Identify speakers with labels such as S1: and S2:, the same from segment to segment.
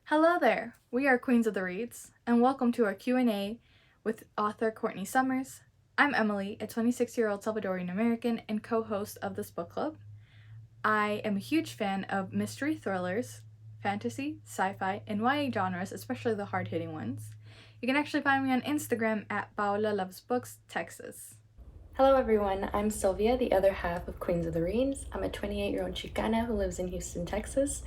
S1: Hello there. We are Queens of the Reads, and welcome to our Q&A with author Courtney Summers. I'm Emely, a 26-year-old Salvadorian American and co-host of this book club. I am a huge fan of mystery thrillers, fantasy, sci-fi, and YA genres, especially the hard-hitting ones. You can actually find me on Instagram at Paola Loves Books, Texas.
S2: Hello everyone, I'm Silvia, the other half of Queens of the Reads. I'm a 28-year-old Chicana who lives in Houston, Texas.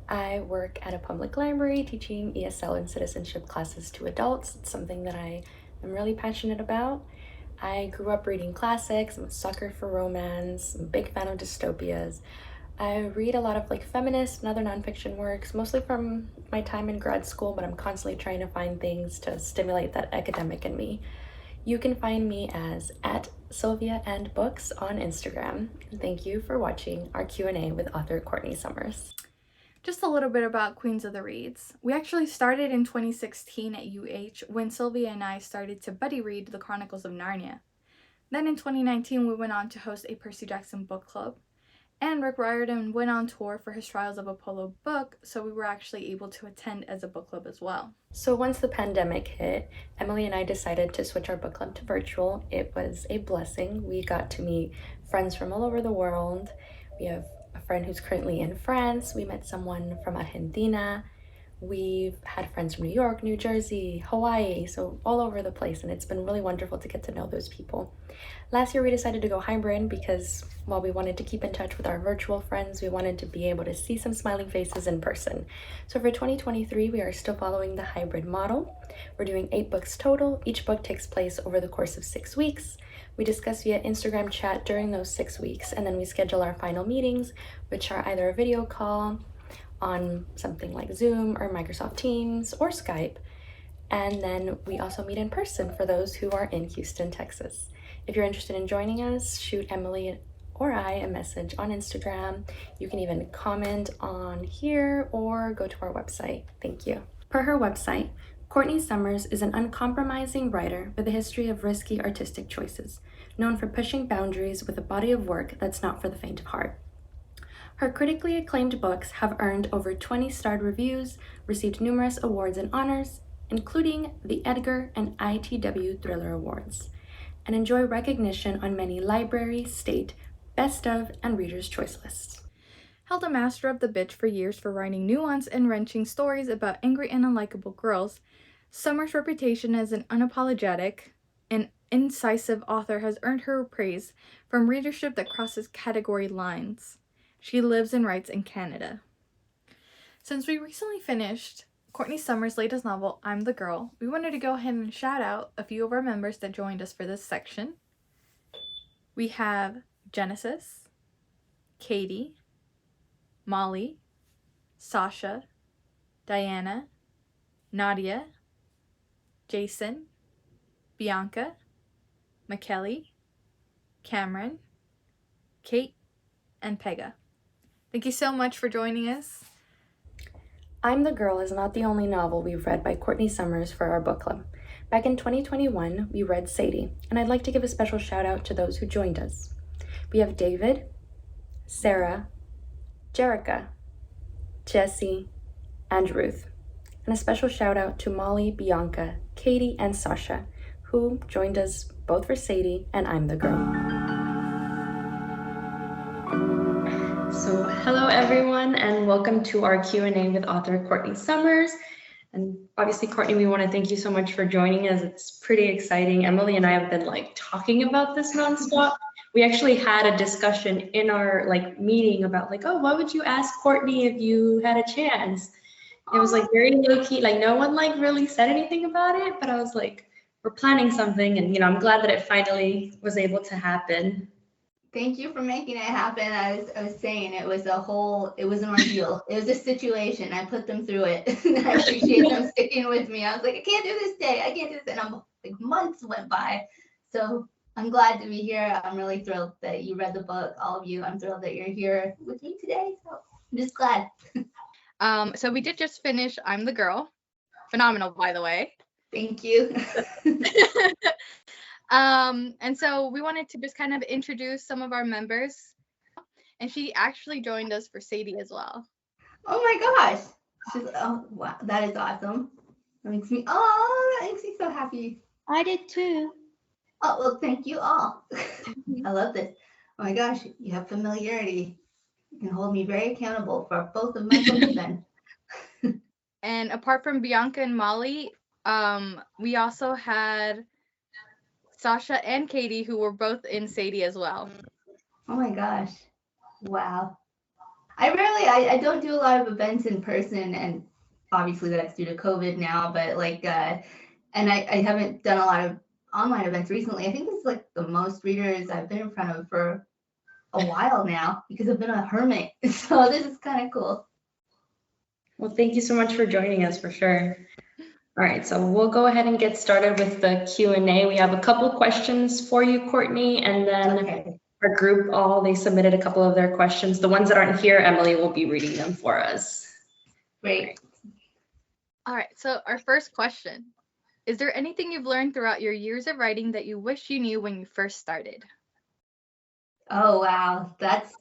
S2: I work at a public library teaching ESL and citizenship classes to adults. It's something that I am really passionate about. I grew up reading classics. I'm a sucker for romance. I'm a big fan of dystopias. I read a lot of feminist and other nonfiction works, mostly from my time in grad school, but I'm constantly trying to find things to stimulate that academic in me. You can find me as at Silvia and Books on Instagram. And thank you for watching our Q&A with author Courtney Summers.
S1: Just a little bit about Queens of the Reads. We actually started in 2016 at UH when Silvia and I started to buddy read The Chronicles of Narnia. Then in 2019 we went on to host a Percy Jackson book club. And Rick Riordan went on tour for his Trials of Apollo book, so we were actually able to attend as a book club as well.
S2: So once the pandemic hit, Emely and I decided to switch our book club to virtual. It was a blessing. We got to meet friends from all over the world. We have a friend who's currently in France. We met someone from Argentina. We've had friends from New York, New Jersey, Hawaii, so all over the place, and it's been really wonderful to get to know those people. Last year we decided to go hybrid because while we wanted to keep in touch with our virtual friends, we wanted to be able to see some smiling faces in person. So for 2023, we are still following the hybrid model. We're doing 8 books total. Each book takes place over the course of 6 weeks. We discuss via Instagram chat during those 6 weeks, and then we schedule our final meetings, which are either a video call on something like Zoom or Microsoft Teams or Skype. And then we also meet in person for those who are in Houston, Texas. If you're interested in joining us, shoot Emely or I a message on Instagram. You can even comment on here or go to our website. Thank you. Per her website, Courtney Summers is an uncompromising writer with a history of risky artistic choices, known for pushing boundaries with a body of work that's not for the faint of heart. Her critically acclaimed books have earned over 20 starred reviews, received numerous awards and honors, including the Edgar and ITW Thriller Awards, and enjoy recognition on many library, state, best of, and reader's choice lists.
S1: Held a Master of the Bitch for years for writing nuanced and wrenching stories about angry and unlikable girls, Summers' reputation as an unapologetic and incisive author has earned her praise from readership that crosses category lines. She lives and writes in Canada. Since we recently finished Courtney Summers' latest novel, I'm the Girl, we wanted to go ahead and shout out a few of our members that joined us for this section. We have Genesis, Katie, Molly, Sasha, Diana, Nadia, Jason, Bianca, McKelly, Cameron, Kate, and Pega. Thank you so much for joining us.
S2: I'm the Girl is not the only novel we've read by Courtney Summers for our book club. Back in 2021, we read Sadie, and I'd like to give a special shout out to those who joined us. We have David, Sarah, Jerica, Jesse, and Ruth. And a special shout out to Molly, Bianca, Katie, and Sasha, who joined us both for Sadie and I'm the Girl. So hello everyone, and welcome to our Q&A with author Courtney Summers. And obviously, Courtney, we want to thank you so much for joining us. It's pretty exciting. Emely and I have been talking about this nonstop. We actually had a discussion in our meeting about oh, what would you ask Courtney if you had a chance? It was very low key, no one really said anything about it, but I was we're planning something, and I'm glad that it finally was able to happen.
S3: Thank you for making it happen. I was saying it was an ordeal. It was a situation. I put them through it. I appreciate them sticking with me. I was I can't do this day. I can't do this. And I'm months went by. So I'm glad to be here. I'm really thrilled that you read the book, all of you. I'm thrilled that you're here with me today. So I'm just glad.
S1: So we did just finish I'm the Girl. Phenomenal, by the way.
S3: Thank you.
S1: And so we wanted to just kind of introduce some of our members, and she actually joined us for Sadie as well.
S3: Oh my gosh, Oh wow, that is awesome. That makes me so happy.
S2: I did too.
S3: Oh well, thank you all. I love this. Oh my gosh, you have familiarity. You can hold me very accountable for both of my books then.
S1: And apart from Bianca and Molly, we also had Sasha and Katie, who were both in Sadie as well.
S3: Oh my gosh. Wow. I don't do a lot of events in person, and obviously that's due to COVID now, but like and I haven't done a lot of online events recently. I think this is like the most readers I've been in front of for a while now because I've been a hermit. So this is kind of cool.
S2: Well, thank you so much for joining us for sure. All right, so we'll go ahead and get started with the Q&A. We have a couple questions for you, Courtney, and then
S3: Okay.
S2: our group they submitted a couple of their questions. The ones that aren't here, Emily will be reading them for us.
S3: Great.
S1: All right, so our first question. Is there anything you've learned throughout your years of writing that you wish you knew when you first started?
S3: Oh wow, that's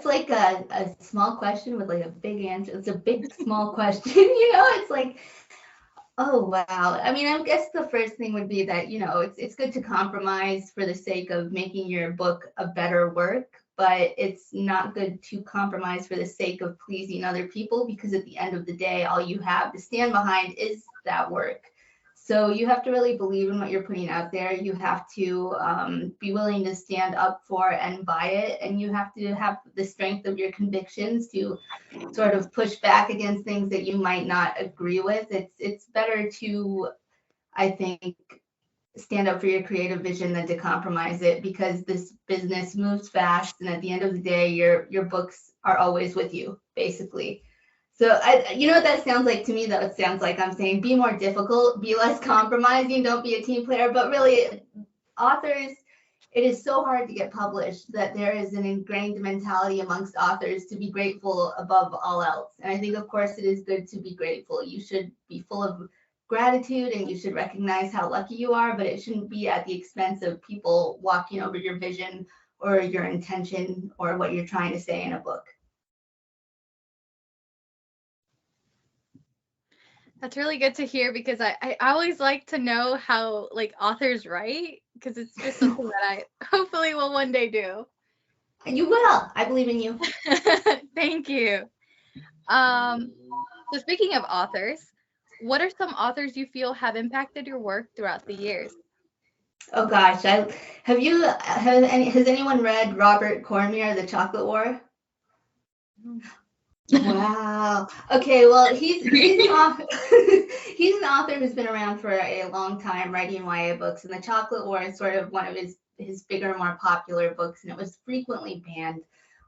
S3: like a small question with like a big answer. It's a big small question, you know. It's like, oh wow. I mean, I guess the first thing would be that, you know, it's good to compromise for the sake of making your book a better work, but it's not good to compromise for the sake of pleasing other people, because at the end of the day, all you have to stand behind is that work. So you have to really believe in what you're putting out there. You have to be willing to stand up for and by it. And you have to have the strength of your convictions to sort of push back against things that you might not agree with. It's better to, I think, stand up for your creative vision than to compromise it, because this business moves fast. And at the end of the day, your books are always with you, basically. So you know what that sounds like to me, though? It sounds like I'm saying be more difficult, be less compromising, don't be a team player. But really, authors, it is so hard to get published that there is an ingrained mentality amongst authors to be grateful above all else. And I think, of course, it is good to be grateful. You should be full of gratitude and you should recognize how lucky you are, but it shouldn't be at the expense of people walking over your vision or your intention or what you're trying to say in a book.
S1: That's really good to hear, because I always like to know how like authors write, because it's just something that I hopefully will one day do.
S3: You will. I believe in you.
S1: Thank you. So speaking of authors, what are some authors you feel have impacted your work throughout the years?
S3: Oh gosh, has anyone read Robert Cormier, The Chocolate War? Wow. Okay, well, he's an author. He's an author who's been around for a long time writing YA books, and The Chocolate War is sort of one of his bigger, more popular books, and it was frequently banned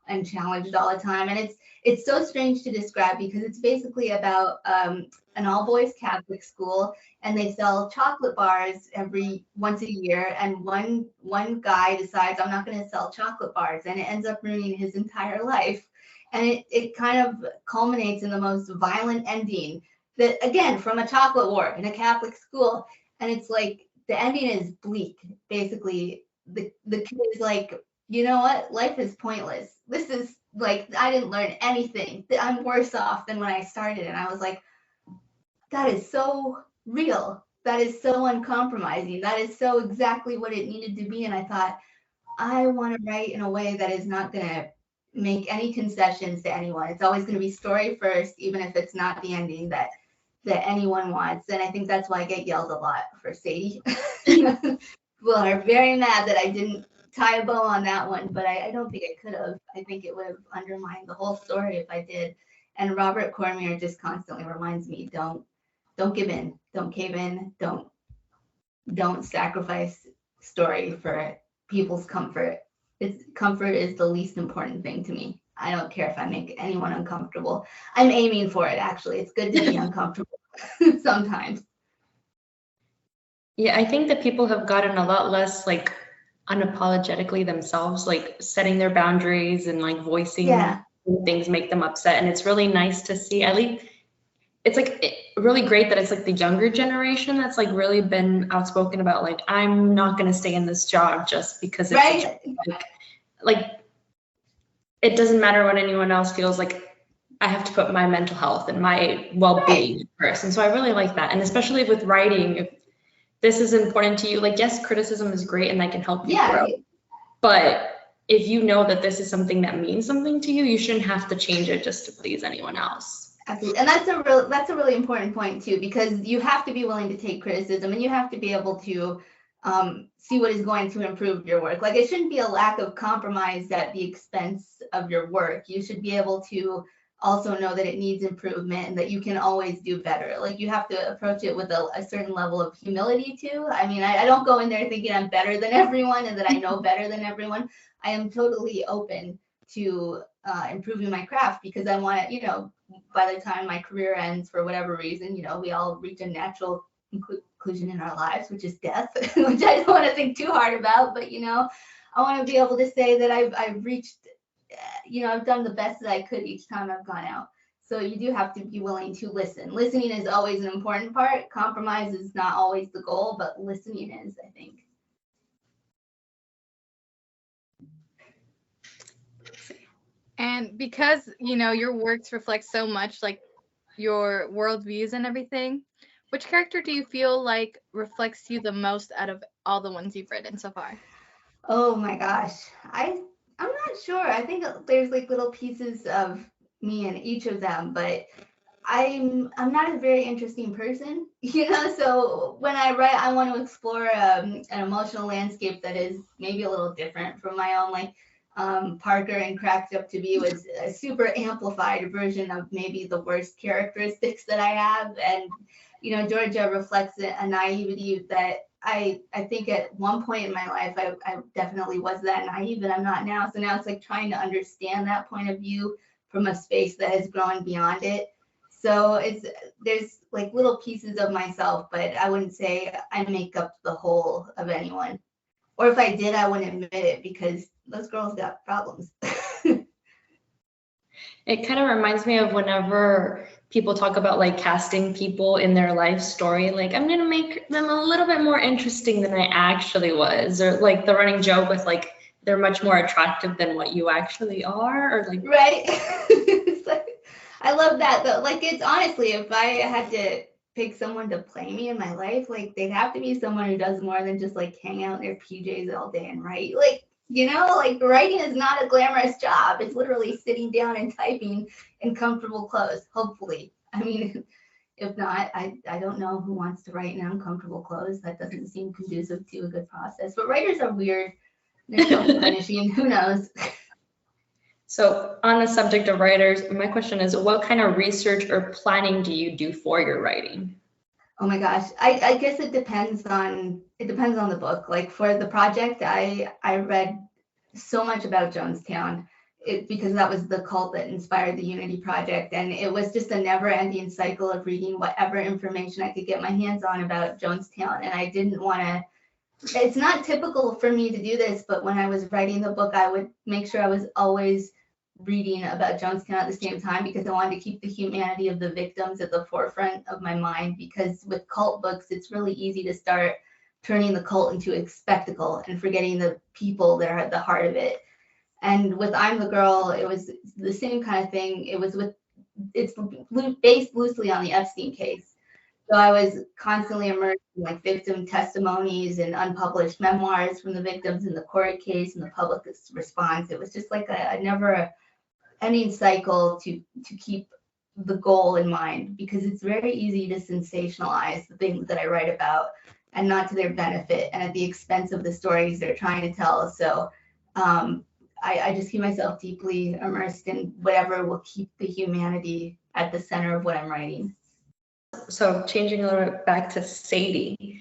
S3: and challenged all the time. And it's so strange to describe, because it's basically about an all-boys Catholic school, and they sell chocolate bars once a year, and one guy decides, I'm not going to sell chocolate bars, and it ends up ruining his entire life. And it kind of culminates in the most violent ending, that, again, from a chocolate war in a Catholic school. And it's like, the ending is bleak. Basically, the kid is like, you know what? Life is pointless. This is like, I didn't learn anything. I'm worse off than when I started. And I was like, that is so real. That is so uncompromising. That is so exactly what it needed to be. And I thought, I want to write in a way that is not going to make any concessions to anyone. It's always going to be story first, even if it's not the ending that anyone wants. And I think that's why I get yelled a lot for Sadie. People are very mad that I didn't tie a bow on that one, but I don't think I could have. I think it would have undermined the whole story if I did. And Robert Cormier just constantly reminds me, don't give in, don't cave in, don't sacrifice story for people's comfort. Comfort is the least important thing to me. I don't care if I make anyone uncomfortable. I'm aiming for it, actually. It's good to be uncomfortable sometimes.
S2: Yeah, I think that people have gotten a lot less like unapologetically themselves, like setting their boundaries and like voicing when things make them upset. And it's really nice to see. At least it's like really great that it's like the younger generation that's like really been outspoken about like, I'm not going to stay in this job just because it's
S3: right.
S2: like it doesn't matter what anyone else feels like. I have to put my mental health and my well-being first. And so I really like that. And especially with writing, if this is important to you, like, yes, criticism is great and that can help you grow. But if you know that this is something that means something to you, you shouldn't have to change it just to please anyone else.
S3: Absolutely. And that's a really important point too, because you have to be willing to take criticism and you have to be able to see what is going to improve your work. Like, it shouldn't be a lack of compromise at the expense of your work. You should be able to also know that it needs improvement and that you can always do better. Like, you have to approach it with a certain level of humility too. I mean, I don't go in there thinking I'm better than everyone and that I know better than everyone. I am totally open to improving my craft because I want to, by the time my career ends for whatever reason, we all reach a natural conclusion in our lives, which is death, which I don't want to think too hard about. But, I want to be able to say that I've reached, I've done the best that I could each time I've gone out. So you do have to be willing to listen. Listening is always an important part. Compromise is not always the goal, but listening is, I think.
S1: And because, your works reflect so much like your worldviews and everything, which character do you feel like reflects you the most out of all the ones you've written so far?
S3: Oh my gosh. I'm not sure. I think there's like little pieces of me in each of them, but I'm not a very interesting person, so when I write, I want to explore an emotional landscape that is maybe a little different from my own. Like Parker and Cracked Up to Be was a super amplified version of maybe the worst characteristics that I have. And, Georgia reflects a naivety that I think at one point in my life, I definitely was that naive, and I'm not now. So now it's like trying to understand that point of view from a space that has grown beyond it. So there's like little pieces of myself, but I wouldn't say I make up the whole of anyone. Or if I did, I wouldn't admit it because those girls got problems.
S2: It kind of reminds me of whenever people talk about like casting people in their life story, like I'm going to make them a little bit more interesting than I actually was, or like the running joke with like they're much more attractive than what you actually are, or like
S3: right. I love that though. Like, it's honestly, if I had to pick someone to play me in my life, like they'd have to be someone who does more than just like hang out in their PJs all day and write. Like, like writing is not a glamorous job. It's literally sitting down and typing in comfortable clothes, hopefully. I mean, if not, I don't know who wants to write in uncomfortable clothes. That doesn't seem conducive to a good process. But writers are weird. They're self-punishing. Who knows?
S2: So on the subject of writers, my question is, what kind of research or planning do you do for your writing?
S3: Oh my gosh, I guess it depends on the book. Like for the project, I read so much about Jonestown because that was the cult that inspired the Unity Project, and it was just a never-ending cycle of reading whatever information I could get my hands on about Jonestown. And I didn't want to. It's not typical for me to do this, but when I was writing the book, I would make sure I was always reading about Jonestown at the same time because I wanted to keep the humanity of the victims at the forefront of my mind, because with cult books, it's really easy to start turning the cult into a spectacle and forgetting the people that are at the heart of it. And with I'm the Girl, it was the same kind of thing. It's based loosely on the Epstein case. So I was constantly immersed in like victim testimonies and unpublished memoirs from the victims in the court case and the public response. It was just like a never ending cycle to keep the goal in mind, because it's very easy to sensationalize the things that I write about and not to their benefit and at the expense of the stories they're trying to tell. So I just keep myself deeply immersed in whatever will keep the humanity at the center of what I'm writing.
S2: So changing a little bit back to Sadie,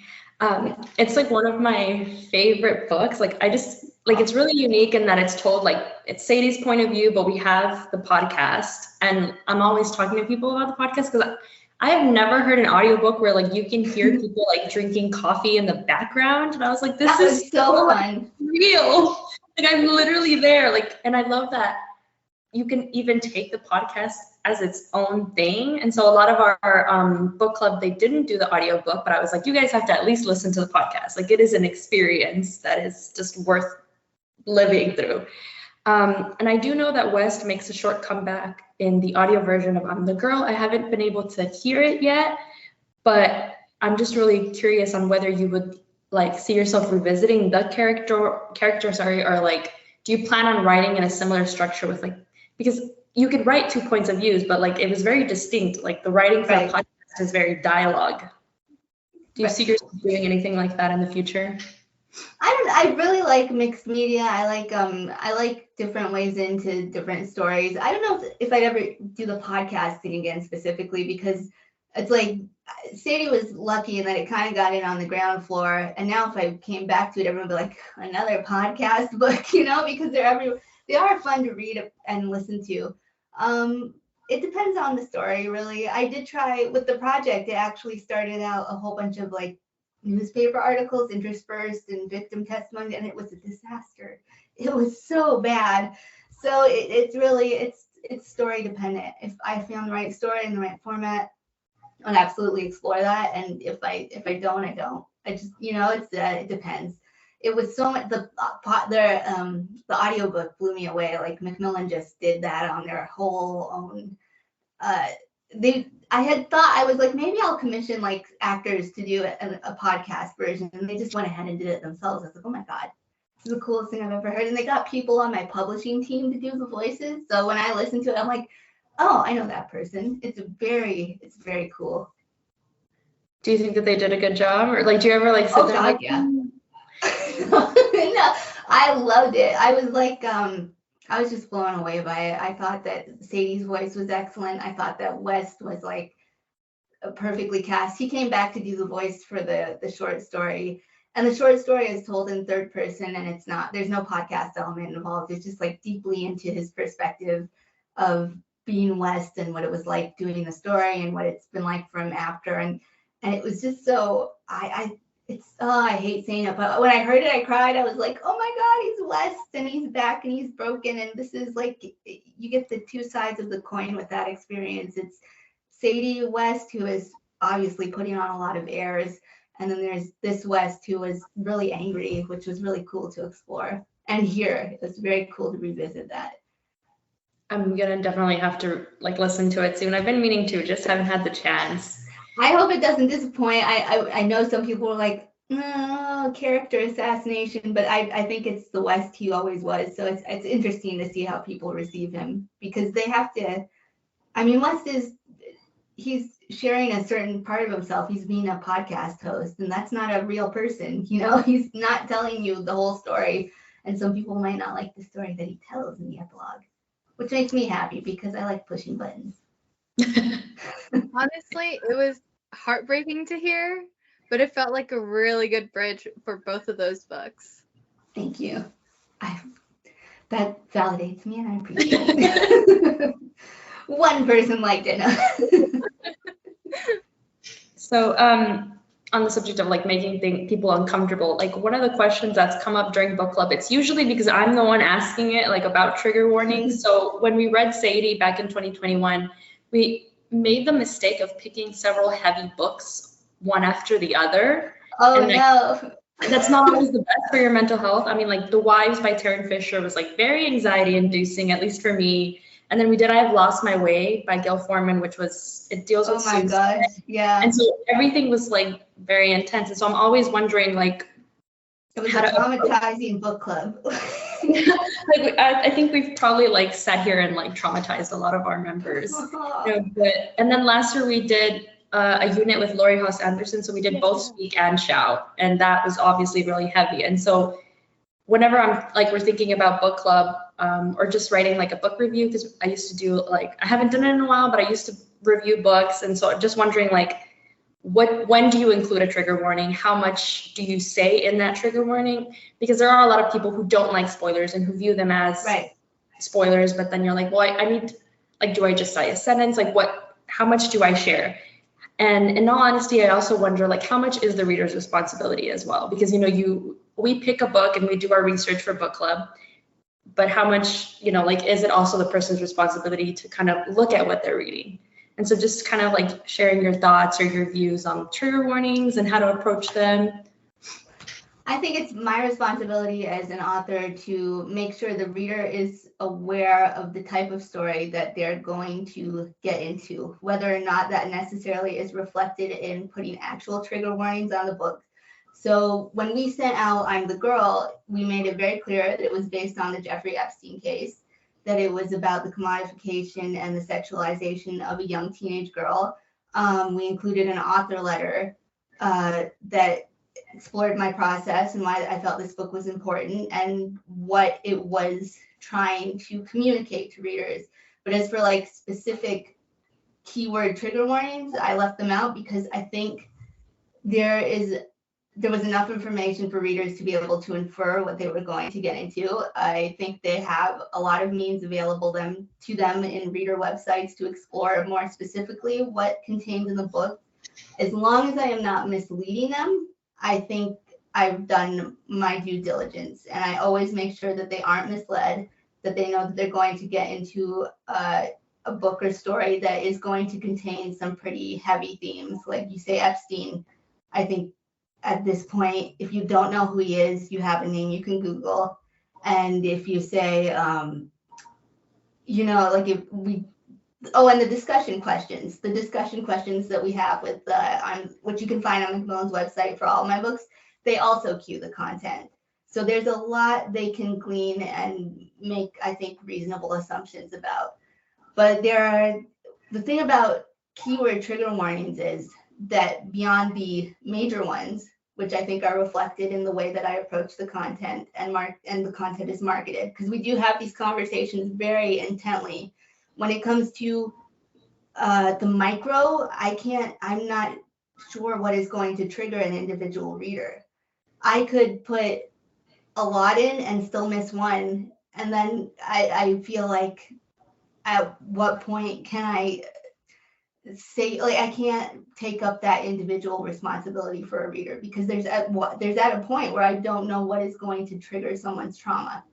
S2: it's like one of my favorite books. Like it's really unique in that it's told like it's Sadie's point of view, but we have the podcast, and I'm always talking to people about the podcast because I have never heard an audiobook where like you can hear people like drinking coffee in the background, and I was like, this is
S3: so fun,
S2: real. Like I'm literally there, like, and I love that you can even take the podcast as its own thing. And so a lot of our book club, they didn't do the audio book, but I was like, you guys have to at least listen to the podcast. Like it is an experience that is just worth living through. And I do know that West makes a short comeback in the audio version of I'm the Girl. I haven't been able to hear it yet, but I'm just really curious on whether you would like see yourself revisiting the character, or like, do you plan on writing in a similar structure with like, because you could write 2 points of views, but like it was very distinct. Like the writing for a podcast is very dialogue. Do you see yourself doing anything like that in the future?
S3: I really like mixed media. I like different ways into different stories. I don't know if I'd ever do the podcasting again specifically, because it's like Sadie was lucky in that it kind of got in on the ground floor, and now if I came back to it, everyone would be like, another podcast book, you know, because they're everywhere. They are fun to read and listen to. It depends on the story, really. I did try with the project. It actually started out a whole bunch of like newspaper articles interspersed in victim testimony, and it was a disaster. It was so bad. So it's really story dependent. If I found the right story in the right format, I'd absolutely explore that. And if I don't, I don't. I just, you know, it depends. It was so much. The audiobook blew me away. Like Macmillan just did that on their whole own. I had thought, I was like, maybe I'll commission like actors to do a podcast version, and they just went ahead and did it themselves. I was like, oh my God, this is the coolest thing I've ever heard. And they got people on my publishing team to do the voices. So when I listen to it, I'm like, oh, I know that person. It's very cool.
S2: Do you think that they did a good job, or like, do you ever like sit there? Like,
S3: yeah. No, I loved it. I was like, I was just blown away by it. I thought that Sadie's voice was excellent. I thought that West was like perfectly cast. He came back to do the voice for the short story, and the short story is told in third person, and there's no podcast element involved. It's just like deeply into his perspective of being West and what it was like doing the story and what it's been like for him after. And it was just so, I hate saying it, but when I heard it, I cried. I was like, oh my God, he's West and he's back and he's broken. And this is like, you get the two sides of the coin with that experience. It's Sadie West, who is obviously putting on a lot of airs. And then there's this West who was really angry, which was really cool to explore and hear. It was very cool to revisit that.
S2: I'm gonna definitely have to like listen to it soon. I've been meaning to, just haven't had the chance.
S3: I hope it doesn't disappoint. I know some people are like, no, character assassination, but I think it's the West he always was. So it's interesting to see how people receive him, because they have to. I mean, West he's sharing a certain part of himself. He's being a podcast host, and that's not a real person. You know, he's not telling you the whole story, and some people might not like the story that he tells in the epilogue, which makes me happy because I like pushing buttons.
S1: Honestly, it was heartbreaking to hear, but it felt like a really good bridge for both of those books.
S3: Thank you. That validates me, and I appreciate it. One person liked it.
S2: So on the subject of like making people uncomfortable, like one of the questions that's come up during book club, it's usually because I'm the one asking it, like about trigger warnings. So when we read Sadie back in 2021, we made the mistake of picking several heavy books one after the other.
S3: Oh,
S2: and, like,
S3: no.
S2: That's not always the best for your mental health. I mean, like The Wives by Taryn Fisher was like very anxiety inducing, at least for me. And then we did I Have Lost My Way by Gail Forman, which it deals with
S3: suicide. Oh my gosh, yeah.
S2: And so everything was like very intense. And so I'm always wondering, like,
S3: it was a traumatizing book club.
S2: Like, I think we've probably like sat here and like traumatized a lot of our members. And then last year we did a unit with Laurie Haas Anderson. So we did both speak and shout, and that was obviously really heavy. And so whenever we're thinking about book club, or just writing like a book review, because I used to do I haven't done it in a while, but I used to review books. And so just wondering like, when do you include a trigger warning? How much do you say in that trigger warning? Because there are a lot of people who don't like spoilers and who view them as spoilers, but then you're like, well, I need, like, do I just say a sentence? Like how much do I share? And in all honesty, I also wonder, like, how much is the reader's responsibility as well? Because, you know, we pick a book and we do our research for book club, but how much, you know, like, is it also the person's responsibility to kind of look at what they're reading? And so just kind of like sharing your thoughts or your views on trigger warnings and how to approach them.
S3: I think it's my responsibility as an author to make sure the reader is aware of the type of story that they're going to get into, whether or not that necessarily is reflected in putting actual trigger warnings on the book. So when we sent out I'm the Girl, we made it very clear that it was based on the Jeffrey Epstein case, that it was about the commodification and the sexualization of a young teenage girl. We included an author letter that explored my process and why I felt this book was important and what it was trying to communicate to readers. But as for like specific keyword trigger warnings, I left them out because I think there was enough information for readers to be able to infer what they were going to get into. I think they have a lot of means available to them in reader websites to explore more specifically what contains in the book. As long as I am not misleading them, I think I've done my due diligence, and I always make sure that they aren't misled, that they know that they're going to get into a book or story that is going to contain some pretty heavy themes. Like you say, Epstein, I think at this point, if you don't know who he is, you have a name you can Google. And if you say, like if we, and the discussion questions that we have with which you can find on Macmillan's website for all my books, they also cue the content. So there's a lot they can glean and make, I think, reasonable assumptions about. But the thing about keyword trigger warnings is that beyond the major ones, which I think are reflected in the way that I approach the content and the content is marketed, because we do have these conversations very intently. When it comes to the micro, I'm not sure what is going to trigger an individual reader. I could put a lot in and still miss one. And then I feel like, at what point can I say, like, I can't take up that individual responsibility for a reader, because there's at a point where I don't know what is going to trigger someone's trauma.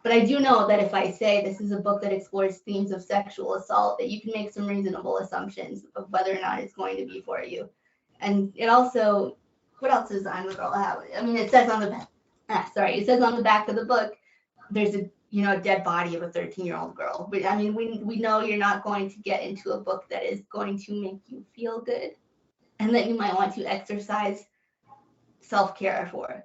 S3: But I do know that if I say this is a book that explores themes of sexual assault, that you can make some reasonable assumptions of whether or not it's going to be for you. And it also, what else does I'm the Girl have? I mean, it says on the back of the book, there's a dead body of a 13-year-old girl. But I mean, we know you're not going to get into a book that is going to make you feel good and that you might want to exercise self-care for.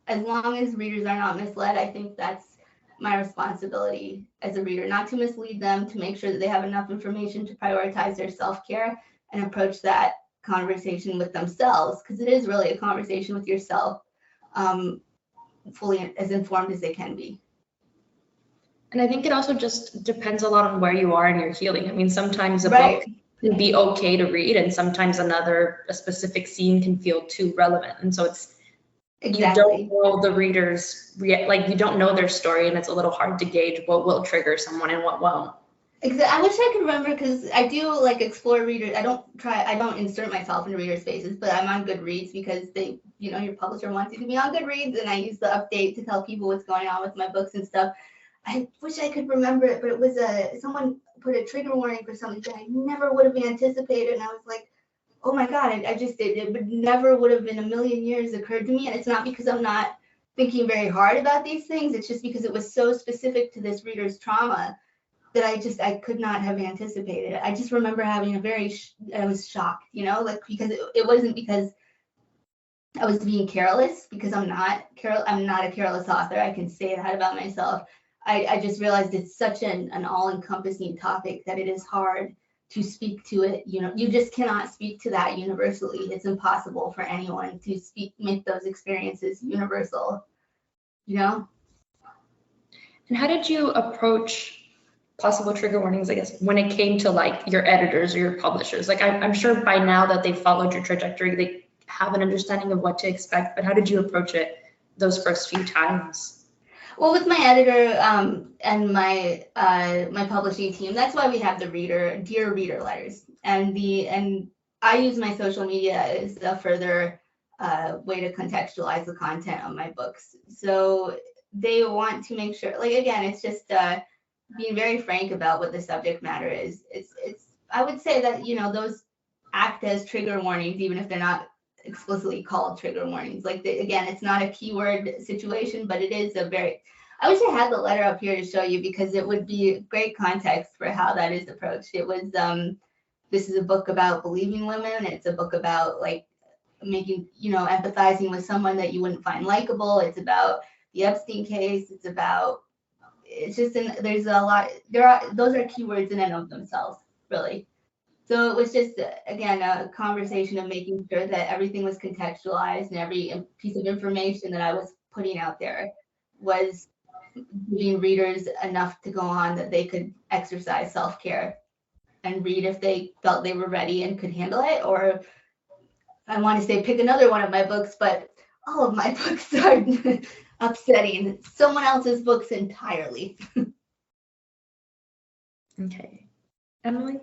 S3: As long as readers are not misled, I think that's my responsibility as a reader, not to mislead them, to make sure that they have enough information to prioritize their self-care and approach that conversation with themselves, because it is really a conversation with yourself, fully as informed as they can be.
S2: And I think it also just depends a lot on where you are in your healing. I mean, sometimes a book can be okay to read, and sometimes a specific scene can feel too relevant. And so it's,
S3: exactly,
S2: you don't know the readers, you don't know their story, and it's a little hard to gauge what will trigger someone and what won't.
S3: Exactly. I wish I could remember, because I do explore readers. I don't insert myself in reader spaces, but I'm on Goodreads because they, your publisher wants you to be on Goodreads, and I use the update to tell people what's going on with my books and stuff. I wish I could remember it, but it was someone put a trigger warning for something that I never would have anticipated, and I was like, oh my God, it would never would have in a million years occurred to me. And it's not because I'm not thinking very hard about these things. It's just because it was so specific to this reader's trauma that I could not have anticipated it. I just remember having I was shocked, because it wasn't because I was being careless, because I'm not a careless author. I can say that about myself. I just realized it's such an all-encompassing topic that it is hard to speak to it. You just cannot speak to that universally. It's impossible for anyone to make those experiences universal,
S2: And how did you approach possible trigger warnings, I guess, when it came to your editors or your publishers? I'm sure by now that they've followed your trajectory, they have an understanding of what to expect, but how did you approach it those first few times?
S3: Well, with my editor and my publishing team, that's why we have the Dear Reader letters, and I use my social media as a further way to contextualize the content of my books. So they want to make sure, again, it's just being very frank about what the subject matter is. It's I would say that those act as trigger warnings, even if they're not explicitly called trigger warnings. Like, again, it's not a keyword situation, but it is a very, I wish I had the letter up here to show you because it would be great context for how that is approached. It was, this is a book about believing women. It's a book about like making, empathizing with someone that you wouldn't find likable. It's about the Epstein case. It's about, it's just, there's a lot, those are keywords in and of themselves, really. So it was just, again, a conversation of making sure that everything was contextualized and every piece of information that I was putting out there was giving readers enough to go on that they could exercise self-care and read if they felt they were ready and could handle it. Or I want to say pick another one of my books, but all of my books are upsetting. Someone else's books entirely.
S2: Okay. Emely?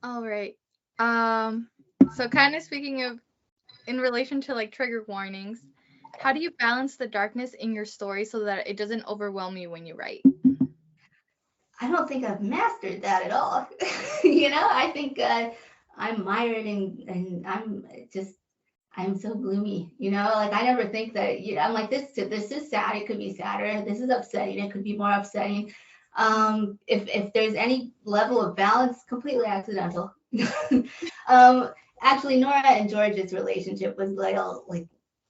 S1: All right. So kind of speaking of, in relation to like trigger warnings, how do you balance the darkness in your story so that it doesn't overwhelm you when you write?
S3: I don't think I've mastered that at all. I think I'm mired and I'm so gloomy, like I never think that, I'm like, this is sad. It could be sadder. This is upsetting. It could be more upsetting. If there's any level of balance, completely accidental. Actually, Nora and George's relationship was like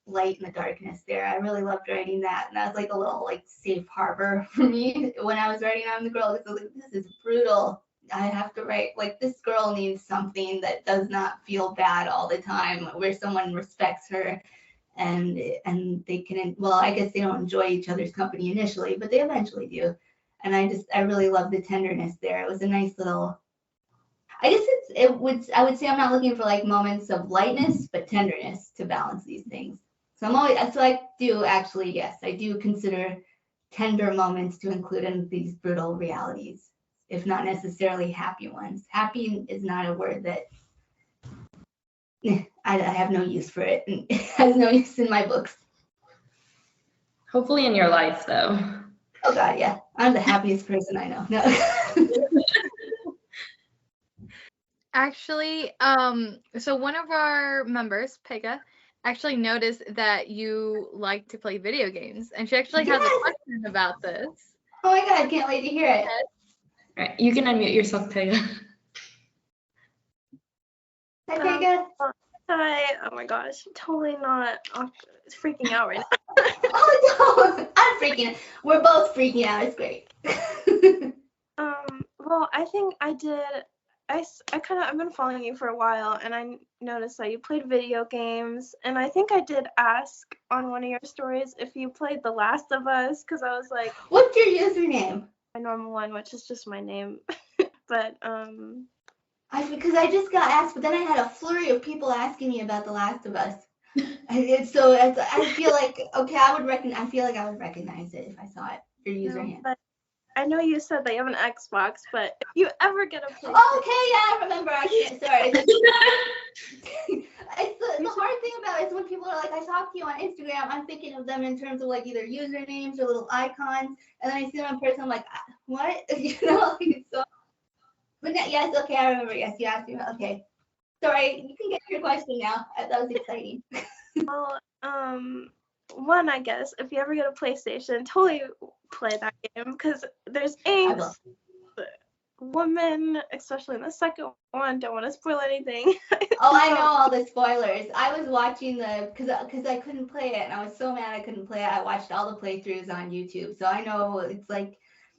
S3: light in the darkness there. I really loved writing that. And that was like a little like safe harbor for me when I was writing I'm the Girl. Because like, this is brutal. I have to write, like, this girl needs something that does not feel bad all the time, where someone respects her and they can, well, I guess they don't enjoy each other's company initially, but they eventually do. And I really love the tenderness there. It was a nice little, I guess I would say I'm not looking for like moments of lightness, but tenderness to balance these things. So I do actually, yes, I do consider tender moments to include in these brutal realities, if not necessarily happy ones. Happy is not a word that I have no use for it, and it has no use in my books.
S2: Hopefully in your life, though.
S3: Oh God, yeah. I'm the happiest person I know. No.
S1: Actually, so one of our members, Pega, actually noticed that you like to play video games, and she actually has a question about this.
S3: Oh my God, I can't wait to hear it.
S2: All right, you can unmute yourself, Pega.
S3: Hi, Pega.
S4: Hi. Oh my gosh, totally not. It's freaking out right now.
S3: Oh no, I'm freaking out. We're both freaking out. It's great.
S4: Well, I think I did. I've been following you for a while, and I noticed that you played video games, and I think I did ask on one of your stories if you played The Last of Us, because I was like,
S3: what's your username?
S4: My normal one, which is just my name. But
S3: because I just got asked, but then I had a flurry of people asking me about The Last of Us. I feel like, okay, I feel like I would recognize it if I saw it. Your username.
S4: But I know you said that you have an Xbox, but if you ever get a PlayStation.
S3: Okay, yeah, I remember. I can't. Sorry. It's the hard thing about it is when people are like, I talk to you on Instagram, I'm thinking of them in terms of like either usernames or little icons, and then I see them in person, I'm like, what? So. But yes, okay, I remember. Yes, you asked me. Okay, sorry. You can get your question now. That was exciting.
S4: Well, one, I guess, if you ever get a PlayStation, totally play that game because there's inks. Women, especially in the second one, don't want to spoil anything.
S3: Oh, I know all the spoilers. I was watching because I couldn't play it, and I was so mad I couldn't play it. I watched all the playthroughs on YouTube, so I know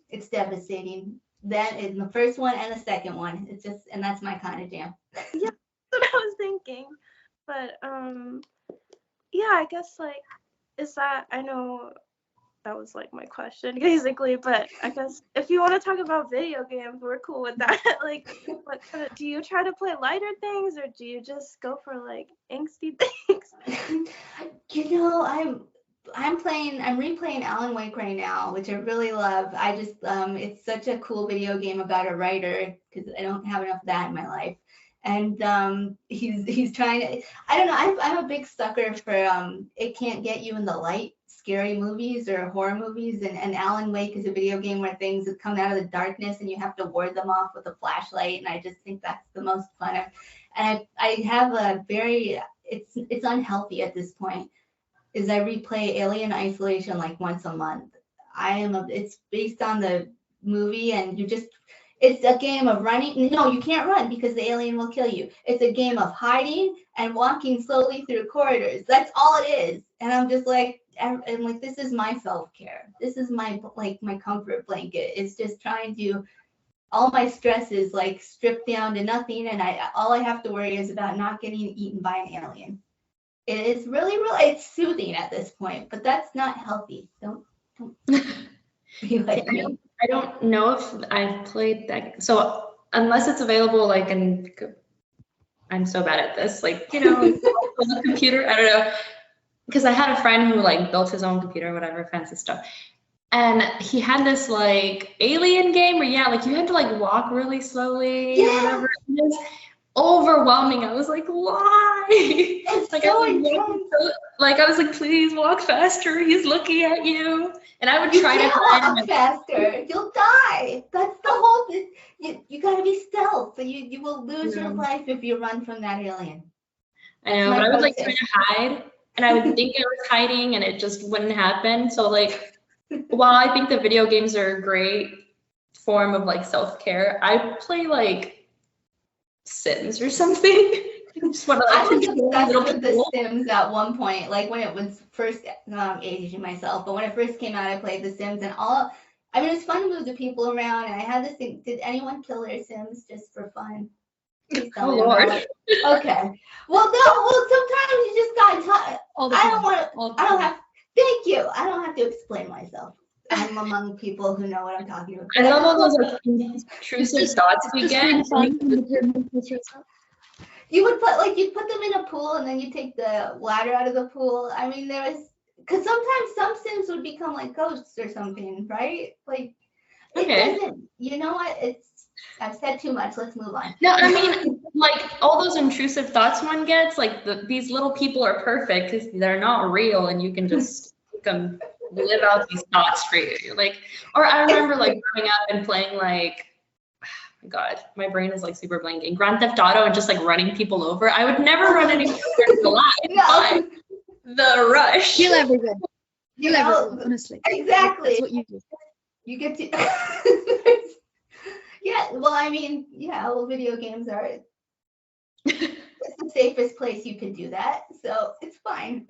S3: it's devastating. Then in the first one and the second one, and that's my kind of jam.
S4: Yeah, that's what I was thinking. But yeah, I guess I know that was like my question basically, but I guess if you want to talk about video games, we're cool with that. Like, what do you try to play lighter things, or do you just go for like angsty things?
S3: I'm replaying Alan Wake right now, which I really love. It's such a cool video game about a writer because I don't have enough of that in my life. And he's trying to, I don't know, I'm a big sucker for It Can't Get You in the Light scary movies or horror movies, and Alan Wake is a video game where things come out of the darkness and you have to ward them off with a flashlight, and I just think that's the most fun. And I have a very, it's unhealthy at this point, is I replay Alien Isolation like once a month. It's based on the movie, and it's a game of running. No, you can't run because the alien will kill you. It's a game of hiding and walking slowly through corridors. That's all it is. And I'm just like, this is my self-care. This is my comfort blanket. It's just trying to, all my stress is like stripped down to nothing, and all I have to worry is about not getting eaten by an alien. It's really, it's soothing at this point, but that's not healthy. Don't be like me.
S2: I don't know if I've played that. So unless it's available, like, I'm so bad at this, like, on the computer. I don't know, because I had a friend who like built his own computer, whatever, fancy stuff, and he had this like alien game where you had to like walk really slowly, or whatever. It was overwhelming. I was like, why?
S3: It's
S2: like,
S3: so
S2: I was like, please walk faster. He's looking at you. And I would try to
S3: walk faster. You'll die. That's the whole thing. You got to be stealth. So you will lose your life if you run from that alien.
S2: I know, but I would like try to hide, and I would think I was hiding, and it just wouldn't happen. So like, while I think the video games are a great form of like self-care, I play like Sims or something.
S3: I was obsessed with The Sims at one point, like when it was first, aging myself, but when it first came out, I played The Sims, and it was fun to move the people around, and I had this thing, did anyone kill their Sims just for fun?
S2: Oh, Lord.
S3: Okay. Well, sometimes you just got thank you. I don't have to explain myself. I'm among people who know what I'm talking about.
S2: I love all those like intrusive thoughts we get.
S3: You would you'd put them in a pool, and then you take the ladder out of the pool. I mean, because sometimes some Sims would become like ghosts or something, right? Like, it doesn't, you know what? I've said too much. Let's move on.
S2: No, I mean, like all those intrusive thoughts one gets, like these little people are perfect because they're not real, and you can just live out these thoughts for you. Like, or I remember like growing up and playing like, oh my God, my brain is like super blanking. Grand Theft Auto and just like running people over. I would never run anyone over alive.
S3: No.
S2: The rush.
S5: You'll ever win. You'll ever win, honestly.
S3: Exactly.
S5: That's what you do.
S3: You get to. Yeah. Well, I mean, video games are. It's the safest place you can do that, so it's fine.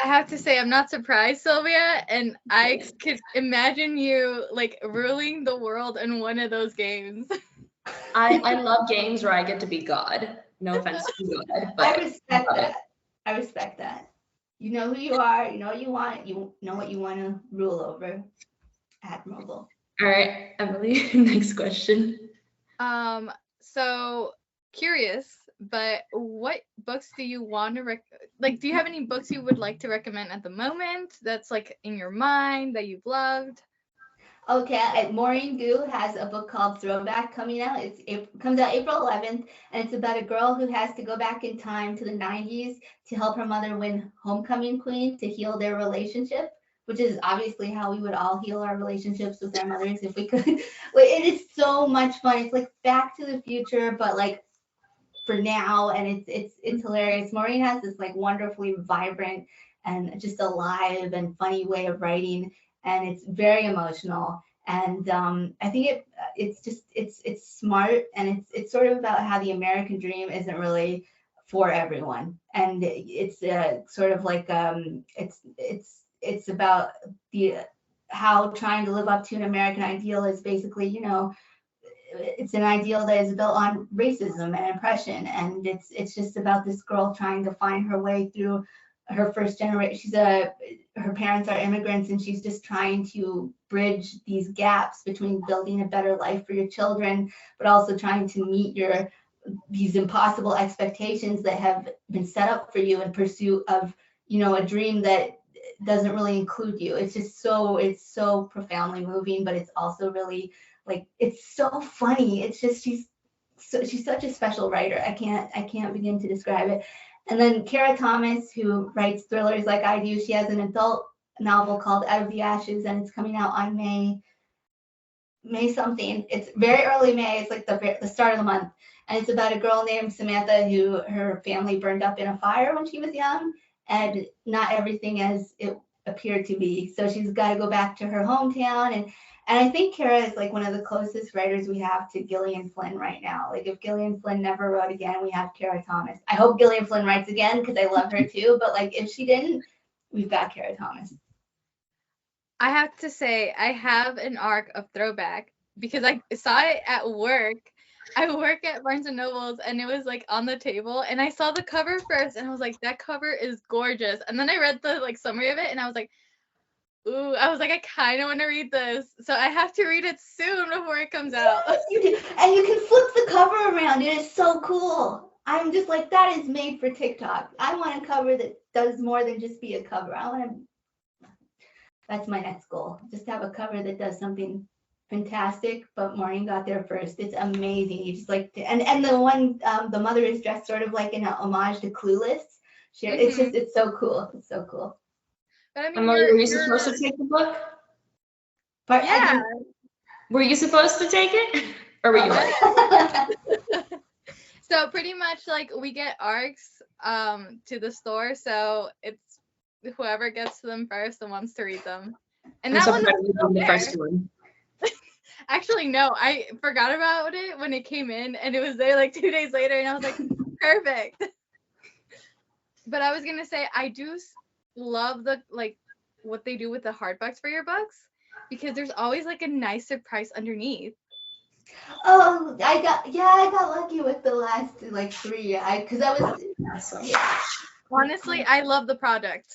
S1: I have to say, I'm not surprised, Silvia, and I could imagine you like ruling the world in one of those games.
S2: I love games where I get to be God. No offense to God, but
S3: I respect that. You know who you are. You know what you want. You know what you want to rule over. Admirable.
S2: All right, Emily. Next question.
S1: So curious. But what books do you want to do you have any books you would like to recommend at the moment that's like in your mind that you've loved?
S3: Okay, Maureen Gu has a book called Throwback coming out. It comes out April 11th, and it's about a girl who has to go back in time to the 90s to help her mother win homecoming queen to heal their relationship, which is obviously how we would all heal our relationships with our mothers if we could. It is so much fun. It's like Back to the Future, but like for now, and it's hilarious. Maureen has this like wonderfully vibrant and just alive and funny way of writing, and it's very emotional. And I think it's smart, and it's sort of about how the American dream isn't really for everyone, and it's sort of like it's about how trying to live up to an American ideal is basically, it's an ideal that is built on racism and oppression, and it's just about this girl trying to find her way through her first generation. Her parents are immigrants, and she's just trying to bridge these gaps between building a better life for your children, but also trying to meet these impossible expectations that have been set up for you in pursuit of, a dream that doesn't really include you. It's so profoundly moving, but it's also really it's so funny. It's just she's such a special writer. I can't begin to describe it. And then Kara Thomas, who writes thrillers like I do, she has an adult novel called Out of the Ashes, and it's coming out on May something. It's very early May. It's like the start of the month. And it's about a girl named Samantha who her family burned up in a fire when she was young, and not everything as it appeared to be. So she's got to go back to her hometown. And I think Kara is like one of the closest writers we have to Gillian Flynn right now. Like if Gillian Flynn never wrote again, we have Kara Thomas. I hope Gillian Flynn writes again because I love her too. But like if she didn't, we've got Kara Thomas.
S1: I have to say, I have an arc of throwback because I saw it at work. I work at Barnes & Noble's, and it was like on the table, and I saw the cover first, and I was like, that cover is gorgeous. And then I read the like summary of it, and I was like, ooh, I kind of want to read this. So I have to read it soon before it comes out.
S3: Yes, you do. And you can flip the cover around. It is so cool. I'm just like, that is made for TikTok. I want a cover that does more than just be a cover. That's my next goal. Just have a cover that does something fantastic, but Maureen got there first. It's amazing. You just like and the one the mother is dressed sort of like in an homage to Clueless. It's so cool. It's so cool.
S1: But I mean,
S6: Emily, were you supposed to take the book?
S3: But
S1: yeah.
S6: Were you supposed to take it? Or were you?
S1: So pretty much like we get arcs to the store, so it's whoever gets to them first and wants to read them. And that was
S6: the first one.
S1: Actually, no, I forgot about it when it came in, and it was there like 2 days later, and I was like, perfect. But I was gonna say, I do love the like what they do with the hardbacks for your books, because there's always like a nice surprise underneath.
S3: Oh, I got lucky with the last like 3.
S1: Honestly, I love the product.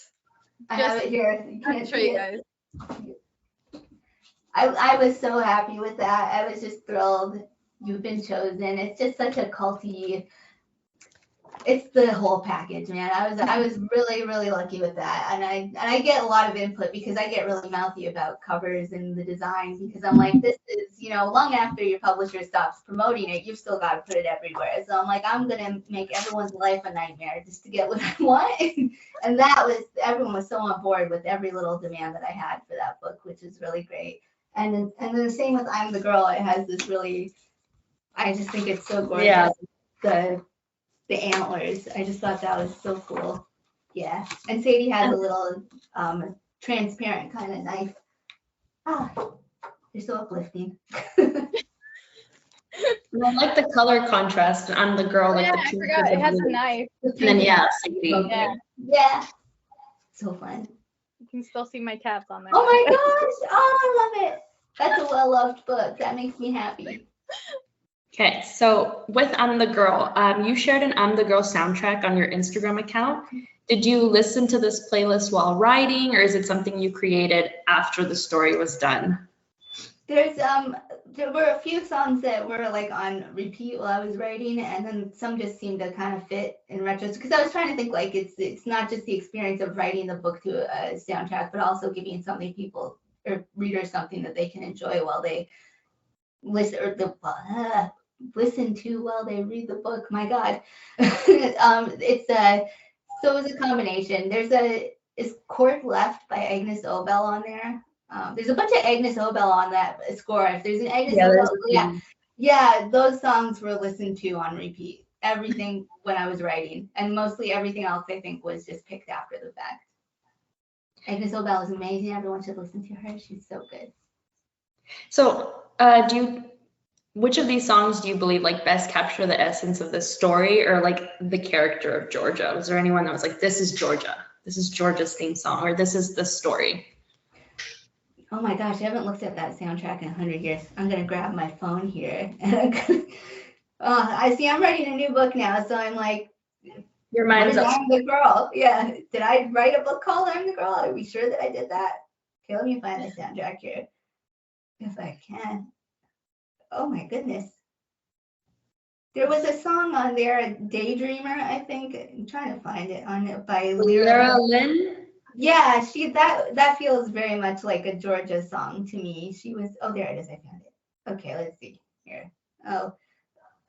S3: I have it here. You
S1: I'll
S3: can't
S1: show
S3: see
S1: you
S3: it.
S1: guys.
S3: I was so happy with that. I was just thrilled. You've been chosen. It's just such a culty. It's the whole package, man. I was really, really lucky with that. And I get a lot of input because I get really mouthy about covers and the design, because I'm like, this is, long after your publisher stops promoting it, you've still got to put it everywhere. So I'm like, I'm gonna make everyone's life a nightmare just to get what I want. And everyone was so on board with every little demand that I had for that book, which is really great. And then the same with I'm the Girl. It has this really, I just think it's so gorgeous. Yeah. The antlers. I just thought that was so cool. Yeah. And Sadie has a little transparent kind of knife. They're so uplifting.
S6: I like the color contrast on the girl. Like
S1: I forgot. It has a knife.
S6: And then Sadie.
S3: Yeah. So fun.
S1: You can still see my tabs on there.
S3: Oh my gosh. Oh, I love it. That's a well-loved book. That makes me happy.
S6: Okay, so with I'm the Girl, you shared an I'm the Girl soundtrack on your Instagram account. Did you listen to this playlist while writing, or is it something you created after the story was done?
S3: There were a few songs that were like on repeat while I was writing, and then some just seemed to kind of fit in retrospect, because I was trying to think like it's not just the experience of writing the book to a soundtrack, but also giving something people or readers something that they can enjoy while they listen to while they read the book. My God. So it was a combination. Is Court Left by Agnes Obel on there? There's a bunch of Agnes Obel on that score. If there's an Agnes Obel, yeah, those songs were listened to on repeat. Everything when I was writing, and mostly everything else I think was just picked after the fact. Agnes Obel is amazing. Everyone should listen to her. She's so good.
S6: So, which of these songs do you believe like best capture the essence of the story, or like the character of Georgia? Was there anyone that was like, this is Georgia, this is Georgia's theme song, or this is the story?
S3: Oh my gosh, I haven't looked at that soundtrack in 100 years. I'm gonna grab my phone here, and I see I'm writing a new book now, so I'm like,
S6: your mind's up.
S3: I'm the Girl. Yeah, did I write a book called I'm the Girl? Are we sure that I did that? Okay, let me find the soundtrack here, if I can. Oh my goodness. There was a song on there, Daydreamer, I think. I'm trying to find it on it by
S6: Lyra Lynn.
S3: Yeah, that feels very much like a Georgia song to me. She was, there it is, I found it. Okay, let's see here. Oh,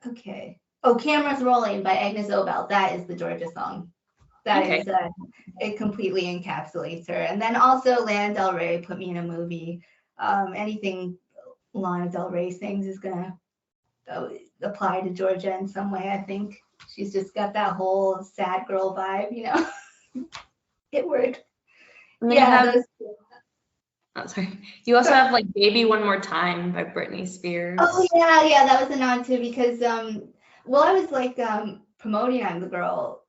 S3: okay. Oh, Camera's Rolling by Agnes Obel. That is the Georgia song. That
S6: Okay.
S3: is, it completely encapsulates her. And then also Lana Del Rey put me in a movie. Anything Lana Del Rey sings is gonna apply to Georgia in some way. I think she's just got that whole sad girl vibe, you know. It worked.
S6: And then
S3: Yeah,
S6: you have,
S3: those.
S6: oh, sorry. You also have like Baby One More Time by Britney Spears.
S3: Oh yeah, that was a nod too because well, I was like promoting I'm the Girl.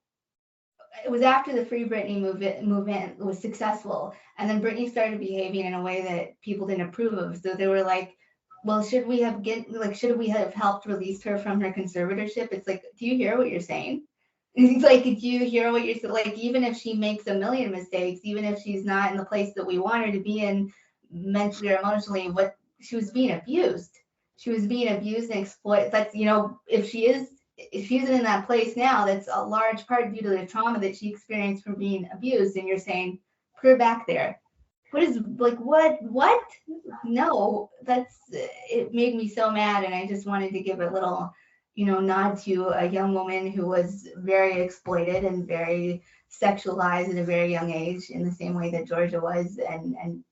S3: It was after the Free Britney movement was successful, and then Britney started behaving in a way that people didn't approve of. So they were like, "Well, should we have helped release her from her conservatorship?" It's like, do you hear what you're saying? It's like, do you hear what you're saying? Like, even if she makes a million mistakes, even if she's not in the place that we want her to be in mentally or emotionally, what she was being abused. She was being abused and exploited. That's, you know, if she isn't in that place now, that's a large part due to the trauma that she experienced from being abused. And you're saying, put her back there. What is, like, what? No, it made me so mad. And I just wanted to give a little, you know, nod to a young woman who was very exploited and very sexualized at a very young age in the same way that Georgia was, and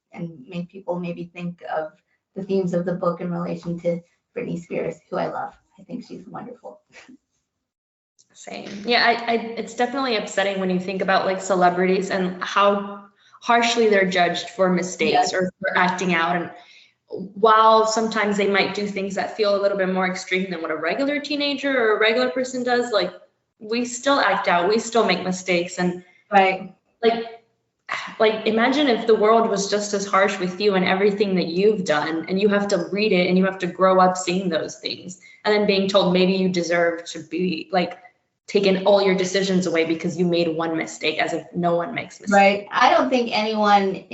S3: make people maybe think of the themes of the book in relation to Britney Spears, who I love. I think she's wonderful.
S6: Same. Yeah, it's definitely upsetting when you think about like celebrities and how harshly they're judged for mistakes or for acting out. And while sometimes they might do things that feel a little bit more extreme than what a regular teenager or a regular person does, like we still act out, we still make mistakes. And
S3: Right.
S6: Like imagine if the world was just as harsh with you and everything that you've done, and you have to read it and you have to grow up seeing those things and then being told maybe you deserve to be like taken all your decisions away because you made one mistake, as if no one makes mistakes.
S3: Right. I don't think anyone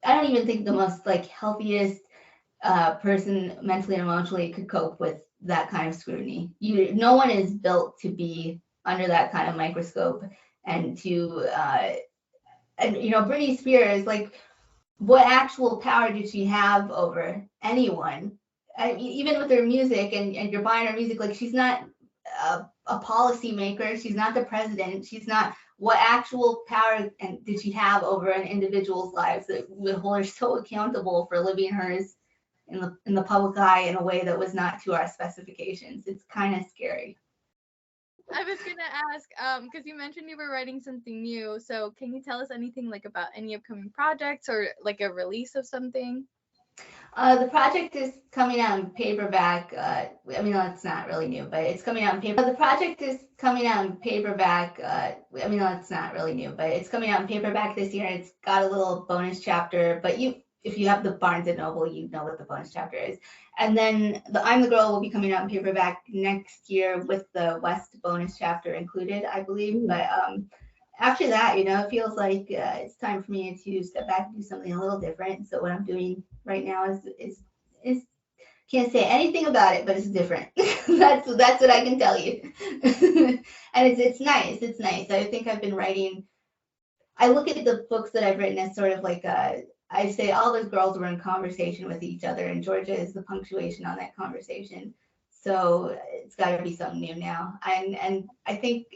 S3: I don't even think the most like healthiest person mentally and emotionally could cope with that kind of scrutiny. No one is built to be under that kind of microscope and to and you know, Britney Spears, like, what actual power did she have over anyone? I mean, even with her music, and you're buying her music, like, she's not a policy maker. She's not the president. She's not. What actual power did she have over an individual's lives that would hold her so accountable for living hers in the public eye in a way that was not to our specifications? It's kind of scary.
S1: I was gonna ask, because you mentioned you were writing something new. So can you tell us anything like about any upcoming projects or like a release of something?
S3: The project is coming out in paperback. I mean, that's not really new, but it's coming out in paper. The project is coming out in paperback. I mean, that's not really new, but it's coming out in paperback this year. It's got a little bonus chapter, but if you have the Barnes and Noble, you know what the bonus chapter is. And then the I'm the Girl will be coming out in paperback next year with the West bonus chapter included, I believe. But after that, you know, it feels like it's time for me to step back and do something a little different. So what I'm doing right now is can't say anything about it, but it's different. that's what I can tell you. And it's nice. It's nice. I think I've been writing. I look at the books that I've written as sort of like I say all those girls were in conversation with each other, and Georgia is the punctuation on that conversation. So it's got to be something new now. And I think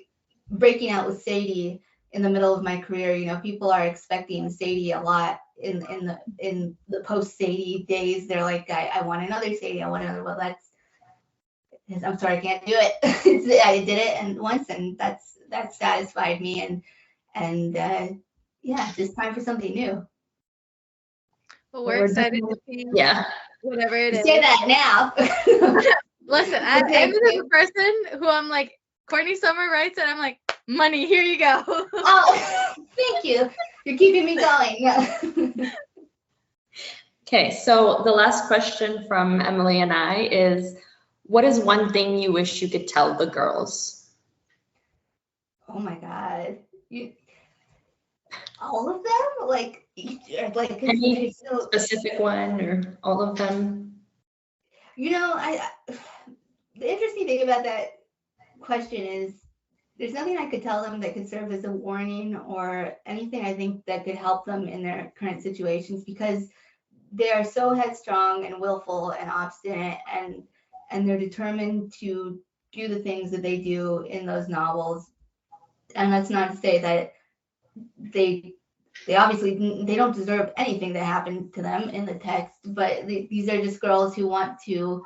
S3: breaking out with Sadie in the middle of my career, you know, people are expecting Sadie a lot in the post Sadie days. They're like, I want another Sadie. I want another. Well, I'm sorry, I can't do it. I did it and once, and that satisfied me. And yeah, it's just time for something new.
S1: Well, we're excited to see whatever it is.
S3: Say that now.
S1: Listen, I'm the type of person who I'm like, Courtney Summers writes it, I'm like, money, here you go.
S3: Oh, thank you. You're keeping me going.
S6: Okay, so the last question from Emily and I is, what is one thing you wish you could tell the girls?
S3: Oh my God. All of them? Like
S6: any specific one or all of them?
S3: You know, the interesting thing about that question is there's nothing I could tell them that could serve as a warning or anything I think that could help them in their current situations, because they are so headstrong and willful and obstinate, and they're determined to do the things that they do in those novels that's not to say that they obviously they don't deserve anything that happened to them in the text, but these are just girls who want to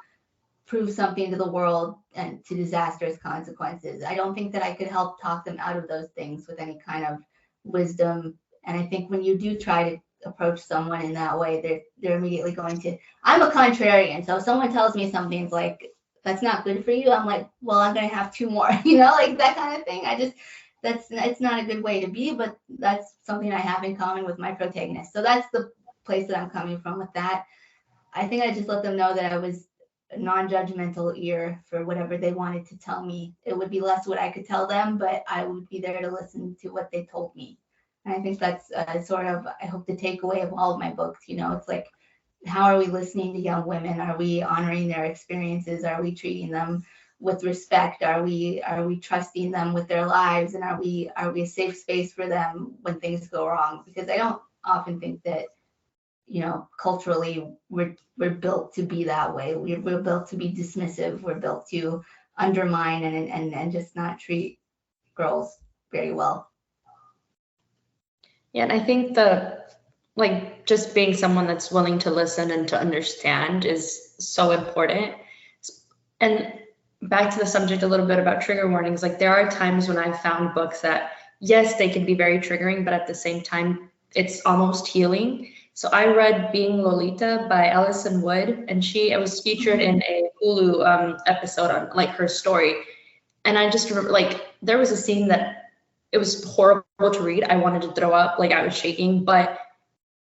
S3: prove something to the world and to disastrous consequences. I don't think that I could help talk them out of those things with any kind of wisdom. And I think when you do try to approach someone in that way, they're immediately going to. I'm a contrarian, so if someone tells me something's like that's not good for you, I'm like, well, I'm gonna have two more, like that kind of thing. It's not a good way to be, but that's something I have in common with my protagonist. So that's the place that I'm coming from with that. I think I just let them know that I was a non-judgmental ear for whatever they wanted to tell me. It would be less what I could tell them, but I would be there to listen to what they told me. And I think that's sort of, I hope, the takeaway of all of my books. It's like, how are we listening to young women? Are we honoring their experiences? Are we treating them with respect? Are we trusting them with their lives? And are we a safe space for them when things go wrong? Because I don't often think that culturally we're built to be that way. We're built to be dismissive. We're built to undermine and just not treat girls very well.
S6: Yeah, and I think just being someone that's willing to listen and to understand is so important. And back to the subject a little bit about trigger warnings, like there are times when I've found books that, yes, they can be very triggering, but at the same time, it's almost healing. So I read Being Lolita by Alison Wood, and it was featured in a Hulu episode on like her story. And I just remember there was a scene that it was horrible to read. I wanted to throw up, I was shaking, but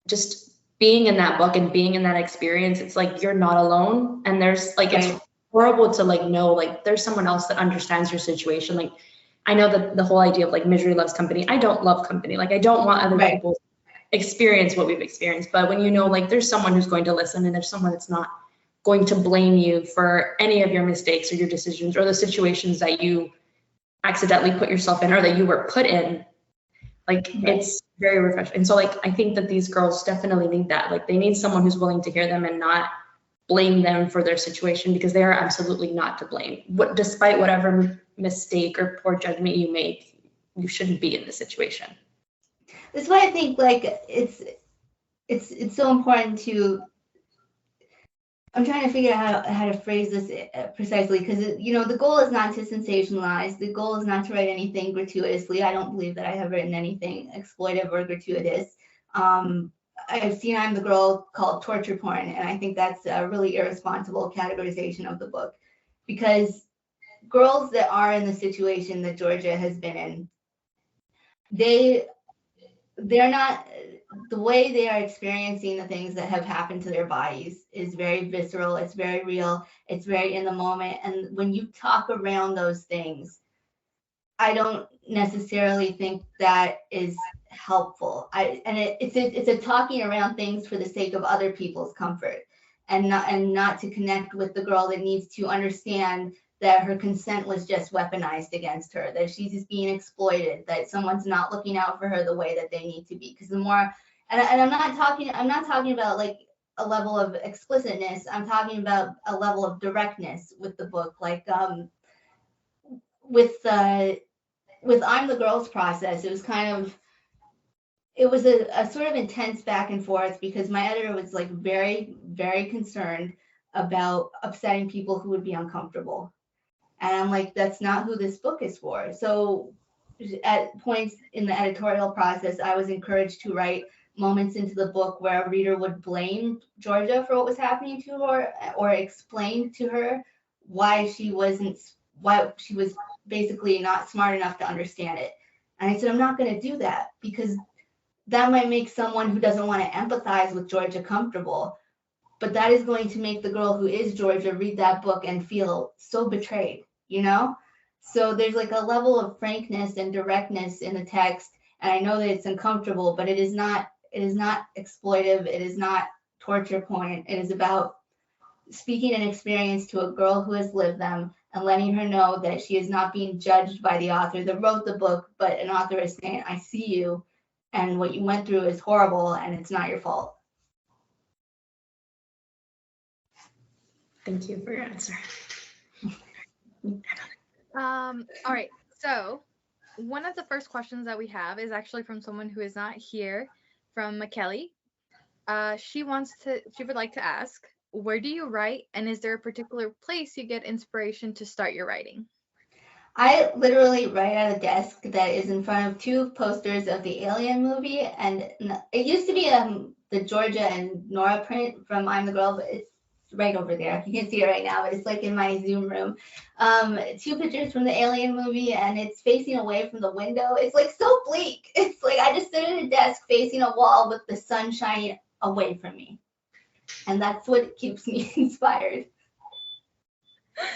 S6: just being in that book and being in that experience, it's like you're not alone. And there's it's horrible to know there's someone else that understands your situation. I know that the whole idea of misery loves company. I don't love company. I don't want other people experience what we've experienced, but when there's someone who's going to listen, and there's someone that's not going to blame you for any of your mistakes or your decisions or the situations that you accidentally put yourself in or that you were put in, it's very refreshing. And so I think that these girls definitely need that. They need someone who's willing to hear them and not blame them for their situation, because they are absolutely not to blame. Despite whatever mistake or poor judgment you make, you shouldn't be in this situation.
S3: That's why I think it's so important to. I'm trying to figure out how to phrase this precisely, because the goal is not to sensationalize. The goal is not to write anything gratuitously. I don't believe that I have written anything exploitive or gratuitous. I've seen I'm the Girl called torture porn, and I think that's a really irresponsible categorization of the book, because girls that are in the situation that Georgia has been in, they're not, the way they are experiencing the things that have happened to their bodies is very visceral, it's very real, it's very in the moment. And when you talk around those things, I don't necessarily think that is helpful. It's a talking around things for the sake of other people's comfort, and not to connect with the girl that needs to understand that her consent was just weaponized against her, that she's just being exploited, that someone's not looking out for her the way that they need to be. Because the more, and I'm not talking about a level of explicitness. I'm talking about a level of directness with the book. With I'm the Girl's process, it was a sort of intense back and forth, because my editor was very, very concerned about upsetting people who would be uncomfortable. And I'm like, that's not who this book is for. So at points in the editorial process, I was encouraged to write moments into the book where a reader would blame Georgia for what was happening to her, or explain to her why she was basically not smart enough to understand it. And I said, I'm not going to do that, because that might make someone who doesn't want to empathize with Georgia comfortable, but that is going to make the girl who is Georgia read that book and feel so betrayed, So there's a level of frankness and directness in the text, and I know that it's uncomfortable, but it is not exploitive. It is not torture porn. It is about speaking an experience to a girl who has lived them and letting her know that she is not being judged by the author that wrote the book, but an author is saying, I see you, and what you went through is horrible, and it's not your fault.
S6: Thank you for your answer.
S1: All right, so one of the first questions that we have is actually from someone who is not here, from McKelly. She would like to ask, where do you write, and is there a particular place you get inspiration to start your writing?
S3: I literally write at a desk that is in front of 2 posters of the Alien movie, and it used to be the Georgia and Nora print from I'm the Girl, but it's right over there. You can see it right now, but it's like in my Zoom room. 2 pictures from the Alien movie, and it's facing away from the window. It's like so bleak. It's like I just sit at a desk facing a wall with the sun shining away from me, and that's what keeps me inspired.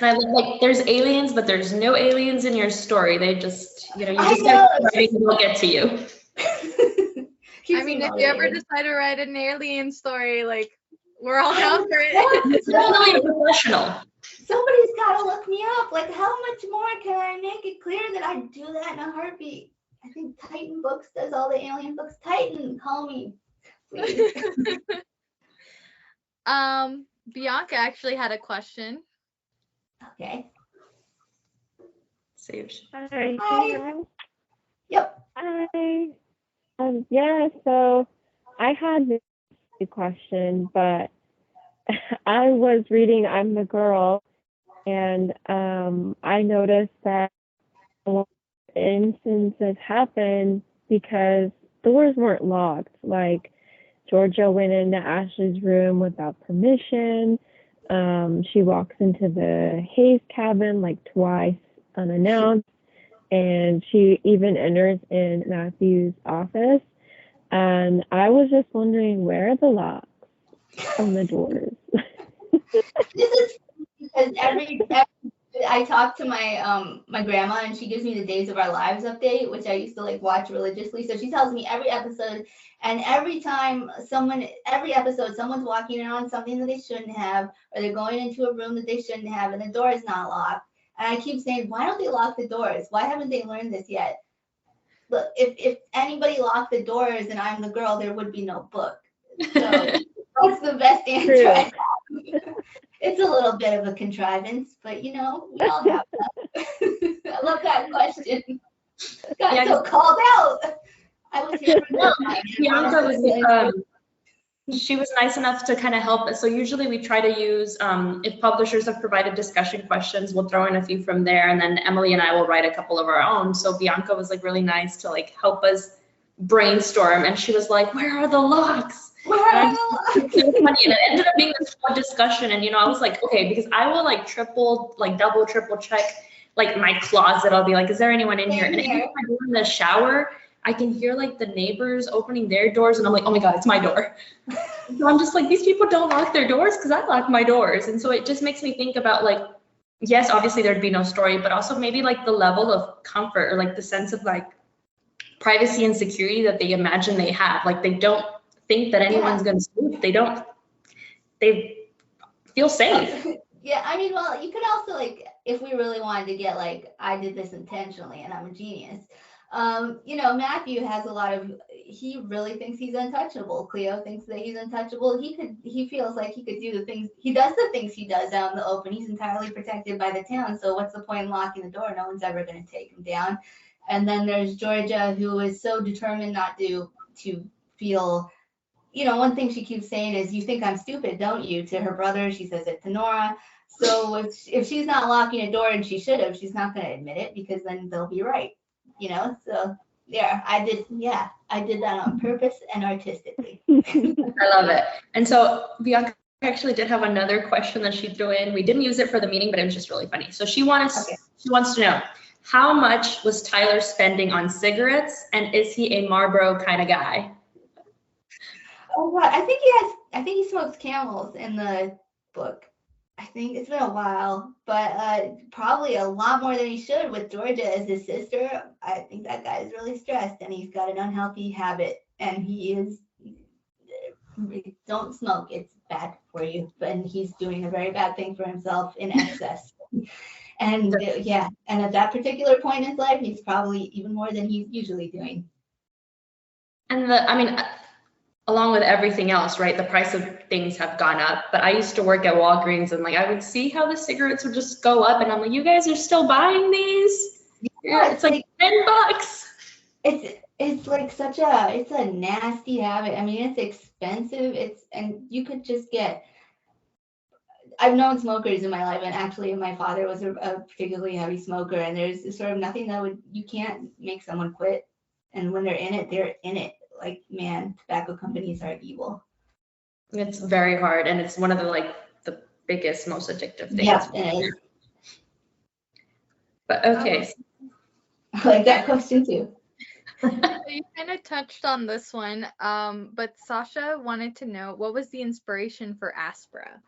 S6: And I love, like, there's aliens, but there's no aliens in your story. They just, you
S3: I
S6: just
S3: know,
S6: get writing and they'll get to you.
S1: I mean, if you ever decide to write an alien story, like, we're all down for it.
S6: It's definitely professional.
S3: Somebody's got to look me up. Like, how much more can I make it clear that I do that in a heartbeat? I think Titan Books does all the alien books. Titan, call me, please.
S1: Bianca actually had a question.
S3: Okay.
S6: Sage.
S7: Hi.
S3: Hi. Yep.
S7: Hi. Yeah, so I had this question, but I was reading I'm the Girl, and I noticed that a lot of instances happened because doors weren't locked. Like, Georgia went into Ashley's room without permission. She walks into the Hayes cabin like twice unannounced, and she even enters in Matthew's office. And I was just wondering, where are the locks on the doors?
S3: This is because every I talk to my my grandma, and she gives me the Days of Our Lives update, which I used to like watch religiously. So she tells me every episode, and every episode someone's walking in on something that they shouldn't have, or they're going into a room that they shouldn't have, and the door is not locked. And I keep saying, why don't they lock the doors? Why haven't they learned this yet? Look, if anybody locked the doors and I'm the Girl, there would be no book. So that's the best answer I have. It's a little bit of a contrivance, but we all have that. I love that question. Got so called out. I was here for that.
S6: Bianca was, she was nice enough to kind of help us. So usually we try to use, if publishers have provided discussion questions, we'll throw in a few from there, and then Emily and I will write a couple of our own. So Bianca was like really nice to like help us brainstorm, and she was like, where are the locks? It's funny, and it ended up being this fun discussion, and I was like, okay, because I will like double, triple check like my closet. I'll be like, is there anyone in here? And if I'm in the shower, I can hear like the neighbors opening their doors, and I'm like, oh my God, it's my door. So I'm just like, these people don't lock their doors because I lock my doors. And so it just makes me think about like, yes, obviously there'd be no story, but also maybe like the level of comfort or like the sense of like privacy and security that they imagine they have. Like they don't think that anyone's going to snoop. They feel safe.
S3: Yeah, I mean, well, you could also like, if we really wanted to get like, I did this intentionally and I'm a genius. Matthew has he really thinks he's untouchable. Cleo thinks that he's untouchable. He feels like he could do the things he does out in the open. He's entirely protected by the town. So what's the point in locking the door? No one's ever going to take him down. And then there's Georgia, who is so determined not to feel, one thing she keeps saying is, you think I'm stupid, don't you? To her brother, she says it to Nora. So if she's not locking a door, and she should have, she's not going to admit it, because then they'll be right. So yeah, I did that on purpose and artistically.
S6: I love it. And so Bianca actually did have another question that she threw in. We didn't use it for the meeting, but it was just really funny. So she wants to know, how much was Tyler spending on cigarettes, and is he a Marlboro kind of guy?
S3: Oh God, I think he smokes Camels in the book. I think it's been a while, but probably a lot more than he should with Georgia as his sister. I think that guy is really stressed, and he's got an unhealthy habit, and don't smoke, it's bad for you, but he's doing a very bad thing for himself in excess. And and at that particular point in his life, he's probably even more than he's usually doing.
S6: And along with everything else, right? The price of things have gone up. But I used to work at Walgreens, and like I would see how the cigarettes would just go up, and I'm like, you guys are still buying these?
S3: Yeah,
S6: It's like $10.
S3: It's like it's a nasty habit. I mean, it's expensive. And you could just get. I've known smokers in my life, and actually my father was a particularly heavy smoker, and there's sort of nothing you can't make someone quit. And when they're in it, they're in it. Like, man, tobacco companies are evil.
S6: It's very hard, and it's one of the biggest, most addictive things.
S3: Yeah, it is.
S6: But okay.
S3: I like that question too.
S1: So you kind of touched on this one, but Sasha wanted to know, what was the inspiration for Aspera?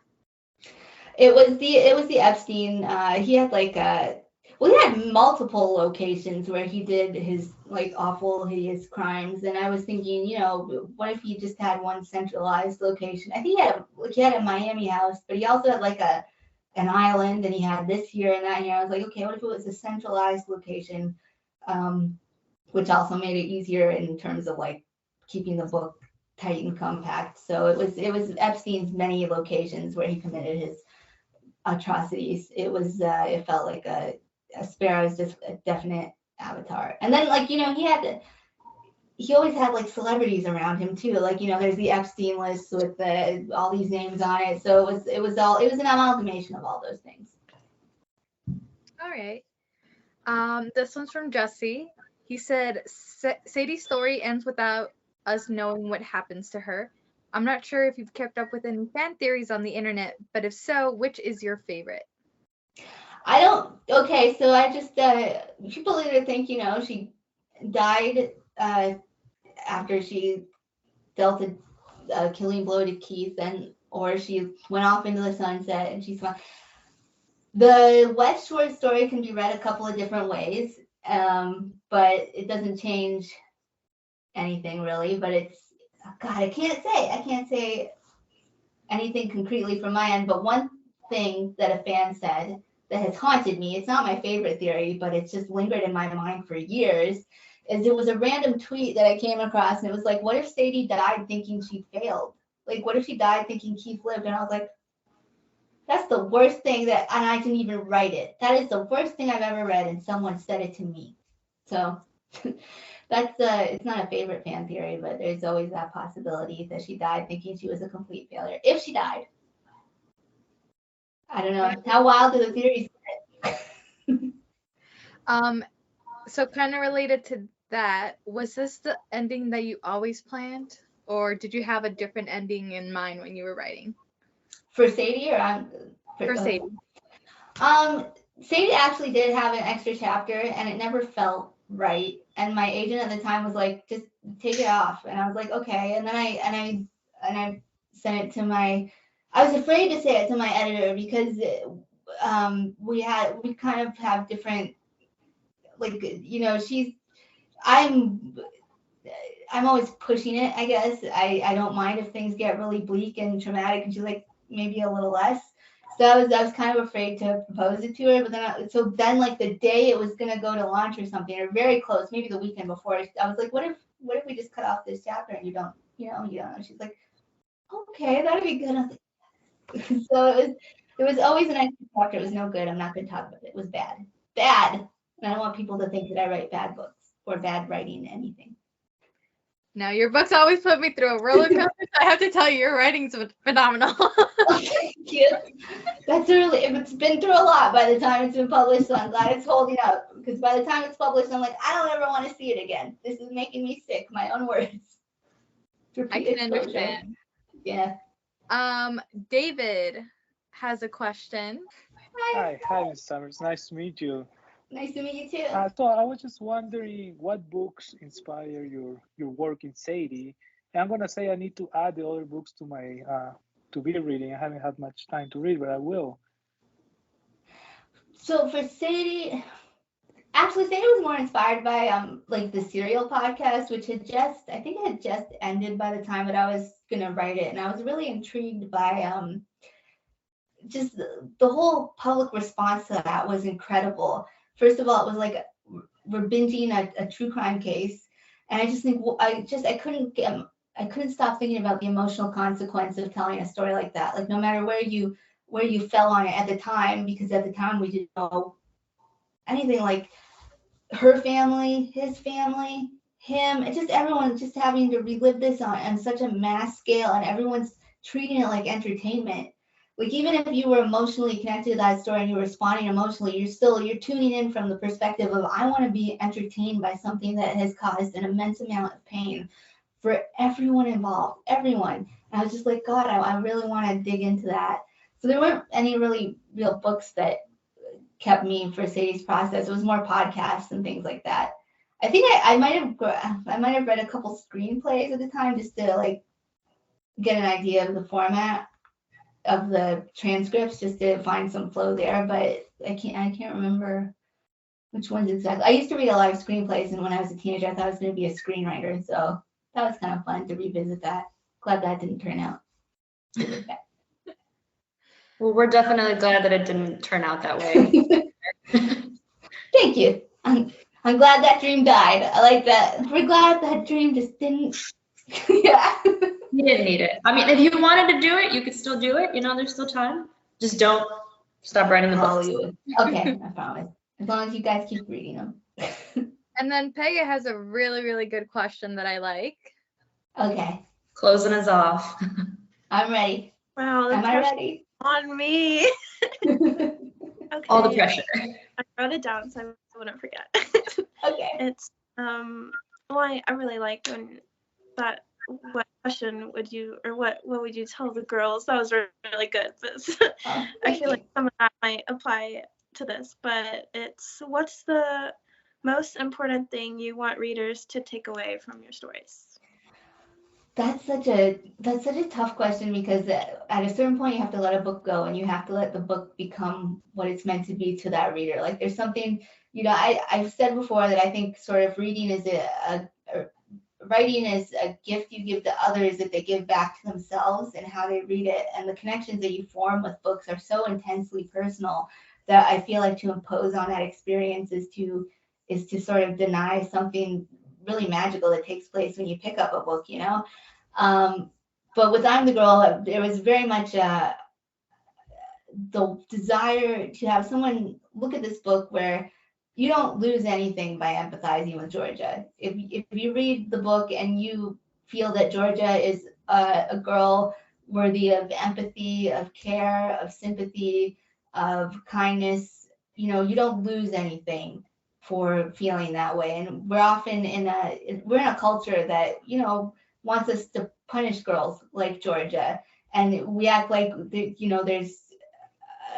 S3: It was the Epstein. He had he had multiple locations where he did his awful, hideous crimes, and I was thinking, what if he just had one centralized location? I think he had a Miami house, but he also had an island, and he had this here and that here. I was like, okay, what if it was a centralized location, which also made it easier in terms of keeping the book tight and compact. So it was Epstein's many locations where he committed his atrocities. It felt like Aspera is just a definite avatar. And then he always had celebrities around him too. There's the Epstein list with all these names on it. So it was an amalgamation of all those things.
S1: All right. This one's from Jesse. He said, Sadie's story ends without us knowing what happens to her. I'm not sure if you've kept up with any fan theories on the internet, but if so, which is your favorite?
S3: I don't. Okay, so I just people either think she died after she dealt a killing blow to Keith, or she went off into the sunset and she's fine. The West Shore story can be read a couple of different ways, but it doesn't change anything really. But I can't say anything concretely from my end. But one thing that a fan said that has haunted me, it's not my favorite theory, but it's just lingered in my mind for years, is it was a random tweet that I came across, and it was like, what if Sadie died thinking she failed? What if she died thinking Keith lived? And I was like, that's the worst thing and I didn't even write it. That is the worst thing I've ever read, and someone said it to me. So that's it's not a favorite fan theory, but there's always that possibility that she died thinking she was a complete failure. If she died. I don't know. How wild do the theories get?
S1: So kind of related to that, was this the ending that you always planned, or did you have a different ending in mind when you were writing?
S3: For Sadie or
S1: for Sadie?
S3: Sadie actually did have an extra chapter, and it never felt right. And my agent at the time was like, just take it off. And I was like, okay. And then I sent it to I was afraid to say it to my editor because we kind of have different, I'm always pushing it, I guess. I don't mind if things get really bleak and traumatic, and she's like, maybe a little less. So I was kind of afraid to propose it to her, but then the day it was gonna go to launch or something, or very close, maybe the weekend before, I was like, what if we just cut off this chapter and you don't know? She's like, okay, that'd be good. I was like, so it was always an extra chapter. It was no good. I'm not gonna talk about it. It was bad. And I don't want people to think that I write bad books or bad writing anything.
S1: No, your books always put me through a roller coaster. I have to tell you, your writing's phenomenal.
S3: Thank you. It's been through a lot by the time it's been published, so I'm glad it's holding up. Because by the time it's published, I'm like, I don't ever want to see it again. This is making me sick. My own words.
S1: I can understand.
S3: Yeah.
S1: David has a question.
S3: Hi,
S8: Ms. Summers. Nice to meet you.
S3: Nice to meet you too.
S8: So I was just wondering what books inspire your work in Sadie. And I'm gonna say I need to add the other books to my to be reading. I haven't had much time to read, but I will.
S3: So for Sadie, actually Sadie was more inspired by the Serial podcast, which had just ended by the time that I was gonna write it, and I was really intrigued by just the whole public response to that was incredible. First of all, it was like we're binging a true crime case, and I just think I couldn't stop thinking about the emotional consequence of telling a story like that. Like no matter where you fell on it at the time, because at the time we didn't know anything. Like her family, his family, him, and just everyone just having to relive this on such a mass scale, and everyone's treating it like entertainment. Like, even if you were emotionally connected to that story and you were responding emotionally, you're tuning in from the perspective of, I want to be entertained by something that has caused an immense amount of pain for everyone involved, everyone. And I was just like, God, I really want to dig into that. So there weren't any really real books that kept me for Sadie's process. It was more podcasts and things like that. I think I might have read a couple screenplays at the time just to like get an idea of the format of the transcripts, just to find some flow there. But I can't remember which ones exactly. I used to read a lot of screenplays, and when I was a teenager, I thought I was going to be a screenwriter. So that was kind of fun to revisit that. Glad that didn't turn out.
S6: Well, we're definitely glad that it didn't turn out that way.
S3: Thank you. I'm glad that dream died. I like that. We're glad that dream just didn't. Yeah.
S6: You didn't need it. I mean, if you wanted to do it, you could still do it. You know, there's still time. Just don't stop writing the books.
S3: Okay, I promise. As long as you guys keep reading them.
S1: And then Pega has a really, really good question that I like.
S3: Okay.
S6: Closing us off.
S3: I'm ready.
S4: Wow,
S3: Am I ready?
S4: on me. Okay.
S6: All the pressure.
S4: I wrote it down so I wouldn't forget.
S3: Okay.
S4: It's well, I really like when that. What question would you, or what would you tell the girls? That was really good. But I feel like some of that might apply to this. But it's, what's the most important thing you want readers to take away from your stories?
S3: That's such a tough question, because at a certain point you have to let a book go and you have to let the book become what it's meant to be to that reader. Like, there's something, I've said before that I think sort of reading is writing is a gift you give to others that they give back to themselves and how they read it. And the connections that you form with books are so intensely personal that I feel like to impose on that experience is to sort of deny something really magical that takes place when you pick up a book, But with I'm the Girl, there was very much the desire to have someone look at this book where you don't lose anything by empathizing with Georgia. If you read the book and you feel that Georgia is a girl worthy of empathy, of care, of sympathy, of kindness, you don't lose anything for feeling that way. And we're often in a culture that, wants us to punish girls like Georgia. And we act like, there's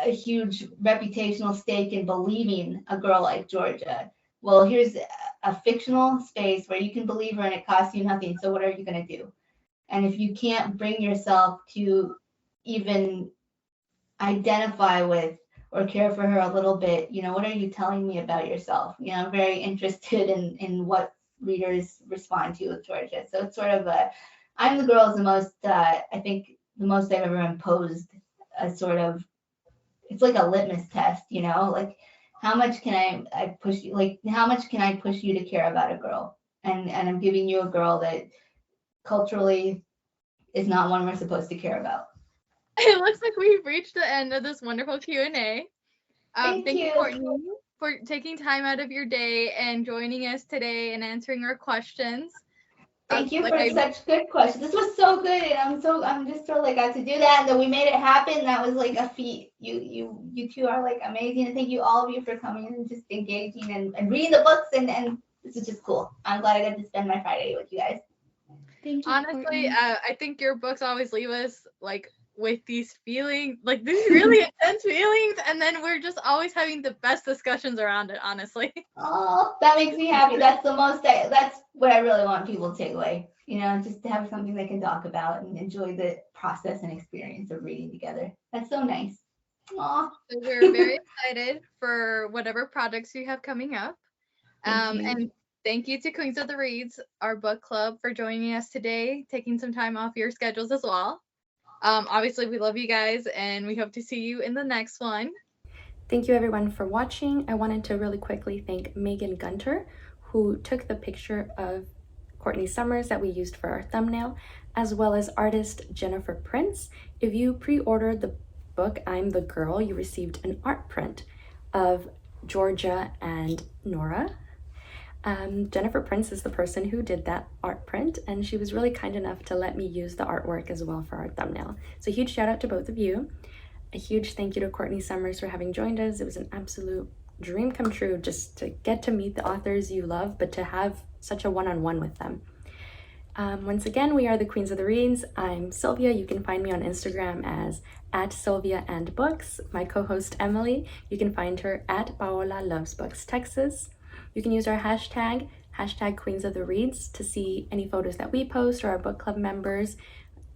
S3: a huge reputational stake in believing a girl like Georgia. Well, here's a fictional space where you can believe her and it costs you nothing. So what are you going to do? And if you can't bring yourself to even identify with or care for her a little bit, what are you telling me about yourself? I'm very interested in what readers respond to with Georgia. So it's sort of I'm the Girl is the most, I think the most I've ever imposed a sort of, it's like a litmus test, like how much can I push you? Like, how much can I push you to care about a girl? And I'm giving you a girl that culturally is not one we're supposed to care about.
S1: It looks like we've reached the end of this wonderful Q&A.
S3: Thank you,
S1: Courtney, for taking time out of your day and joining us today and answering our questions.
S3: Thank you for such good questions. This was so good, and I'm just thrilled I got to do that, and that we made it happen. That was like a feat. You two are like amazing, and thank you all of you for coming and just engaging and reading the books, and this is just cool. I'm glad I got to spend my Friday with you guys.
S5: Thank you.
S1: Honestly, I think your books always leave us like with these feelings, like these really intense feelings, and then we're just always having the best discussions around it, honestly.
S3: Oh, that makes me happy. That's what I really want people to take away, just to have something they can talk about and enjoy the process and experience of reading together. That's so nice. Aw.
S1: So we're very excited for whatever projects you have coming up. And thank you to Queens of the Reads, our book club, for joining us today, taking some time off your schedules as well. Obviously, we love you guys, and we hope to see you in the next one.
S2: Thank you everyone for watching. I wanted to really quickly thank Megan Gunter, who took the picture of Courtney Summers that we used for our thumbnail, as well as artist Jennifer Prince. If you pre-ordered the book I'm the Girl, you received an art print of Georgia and Nora, Jennifer Prince is the person who did that art print, and she was really kind enough to let me use the artwork as well for our thumbnail. So huge shout out to both of you. A huge thank you to Courtney Summers for having joined us. It was an absolute dream come true just to get to meet the authors you love, but to have such a one-on-one with them. Once again, we are the Queens of the Reads. I'm Silvia. You can find me on Instagram as @SilviaAndBooks. My co-host Emily, you can find her at Paola Loves Books Texas. You can use our hashtag Queens of the Reads to see any photos that we post or our book club members.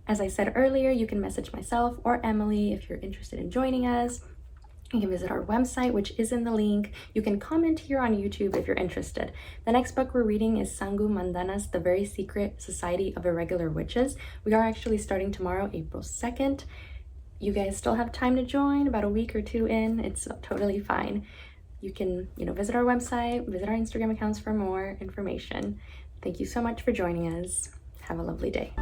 S2: As I said earlier, you can message myself or Emily if you're interested in joining us. You can visit our website, which is in the link. You can comment here on YouTube if you're interested. The next book we're reading is Sangu Mandana's The Very Secret Society of Irregular Witches. We are actually starting tomorrow, April 2nd. You guys still have time to join, about a week or two in. It's totally fine. You can, visit our website, visit our Instagram accounts for more information. Thank you so much for joining us. Have a lovely day.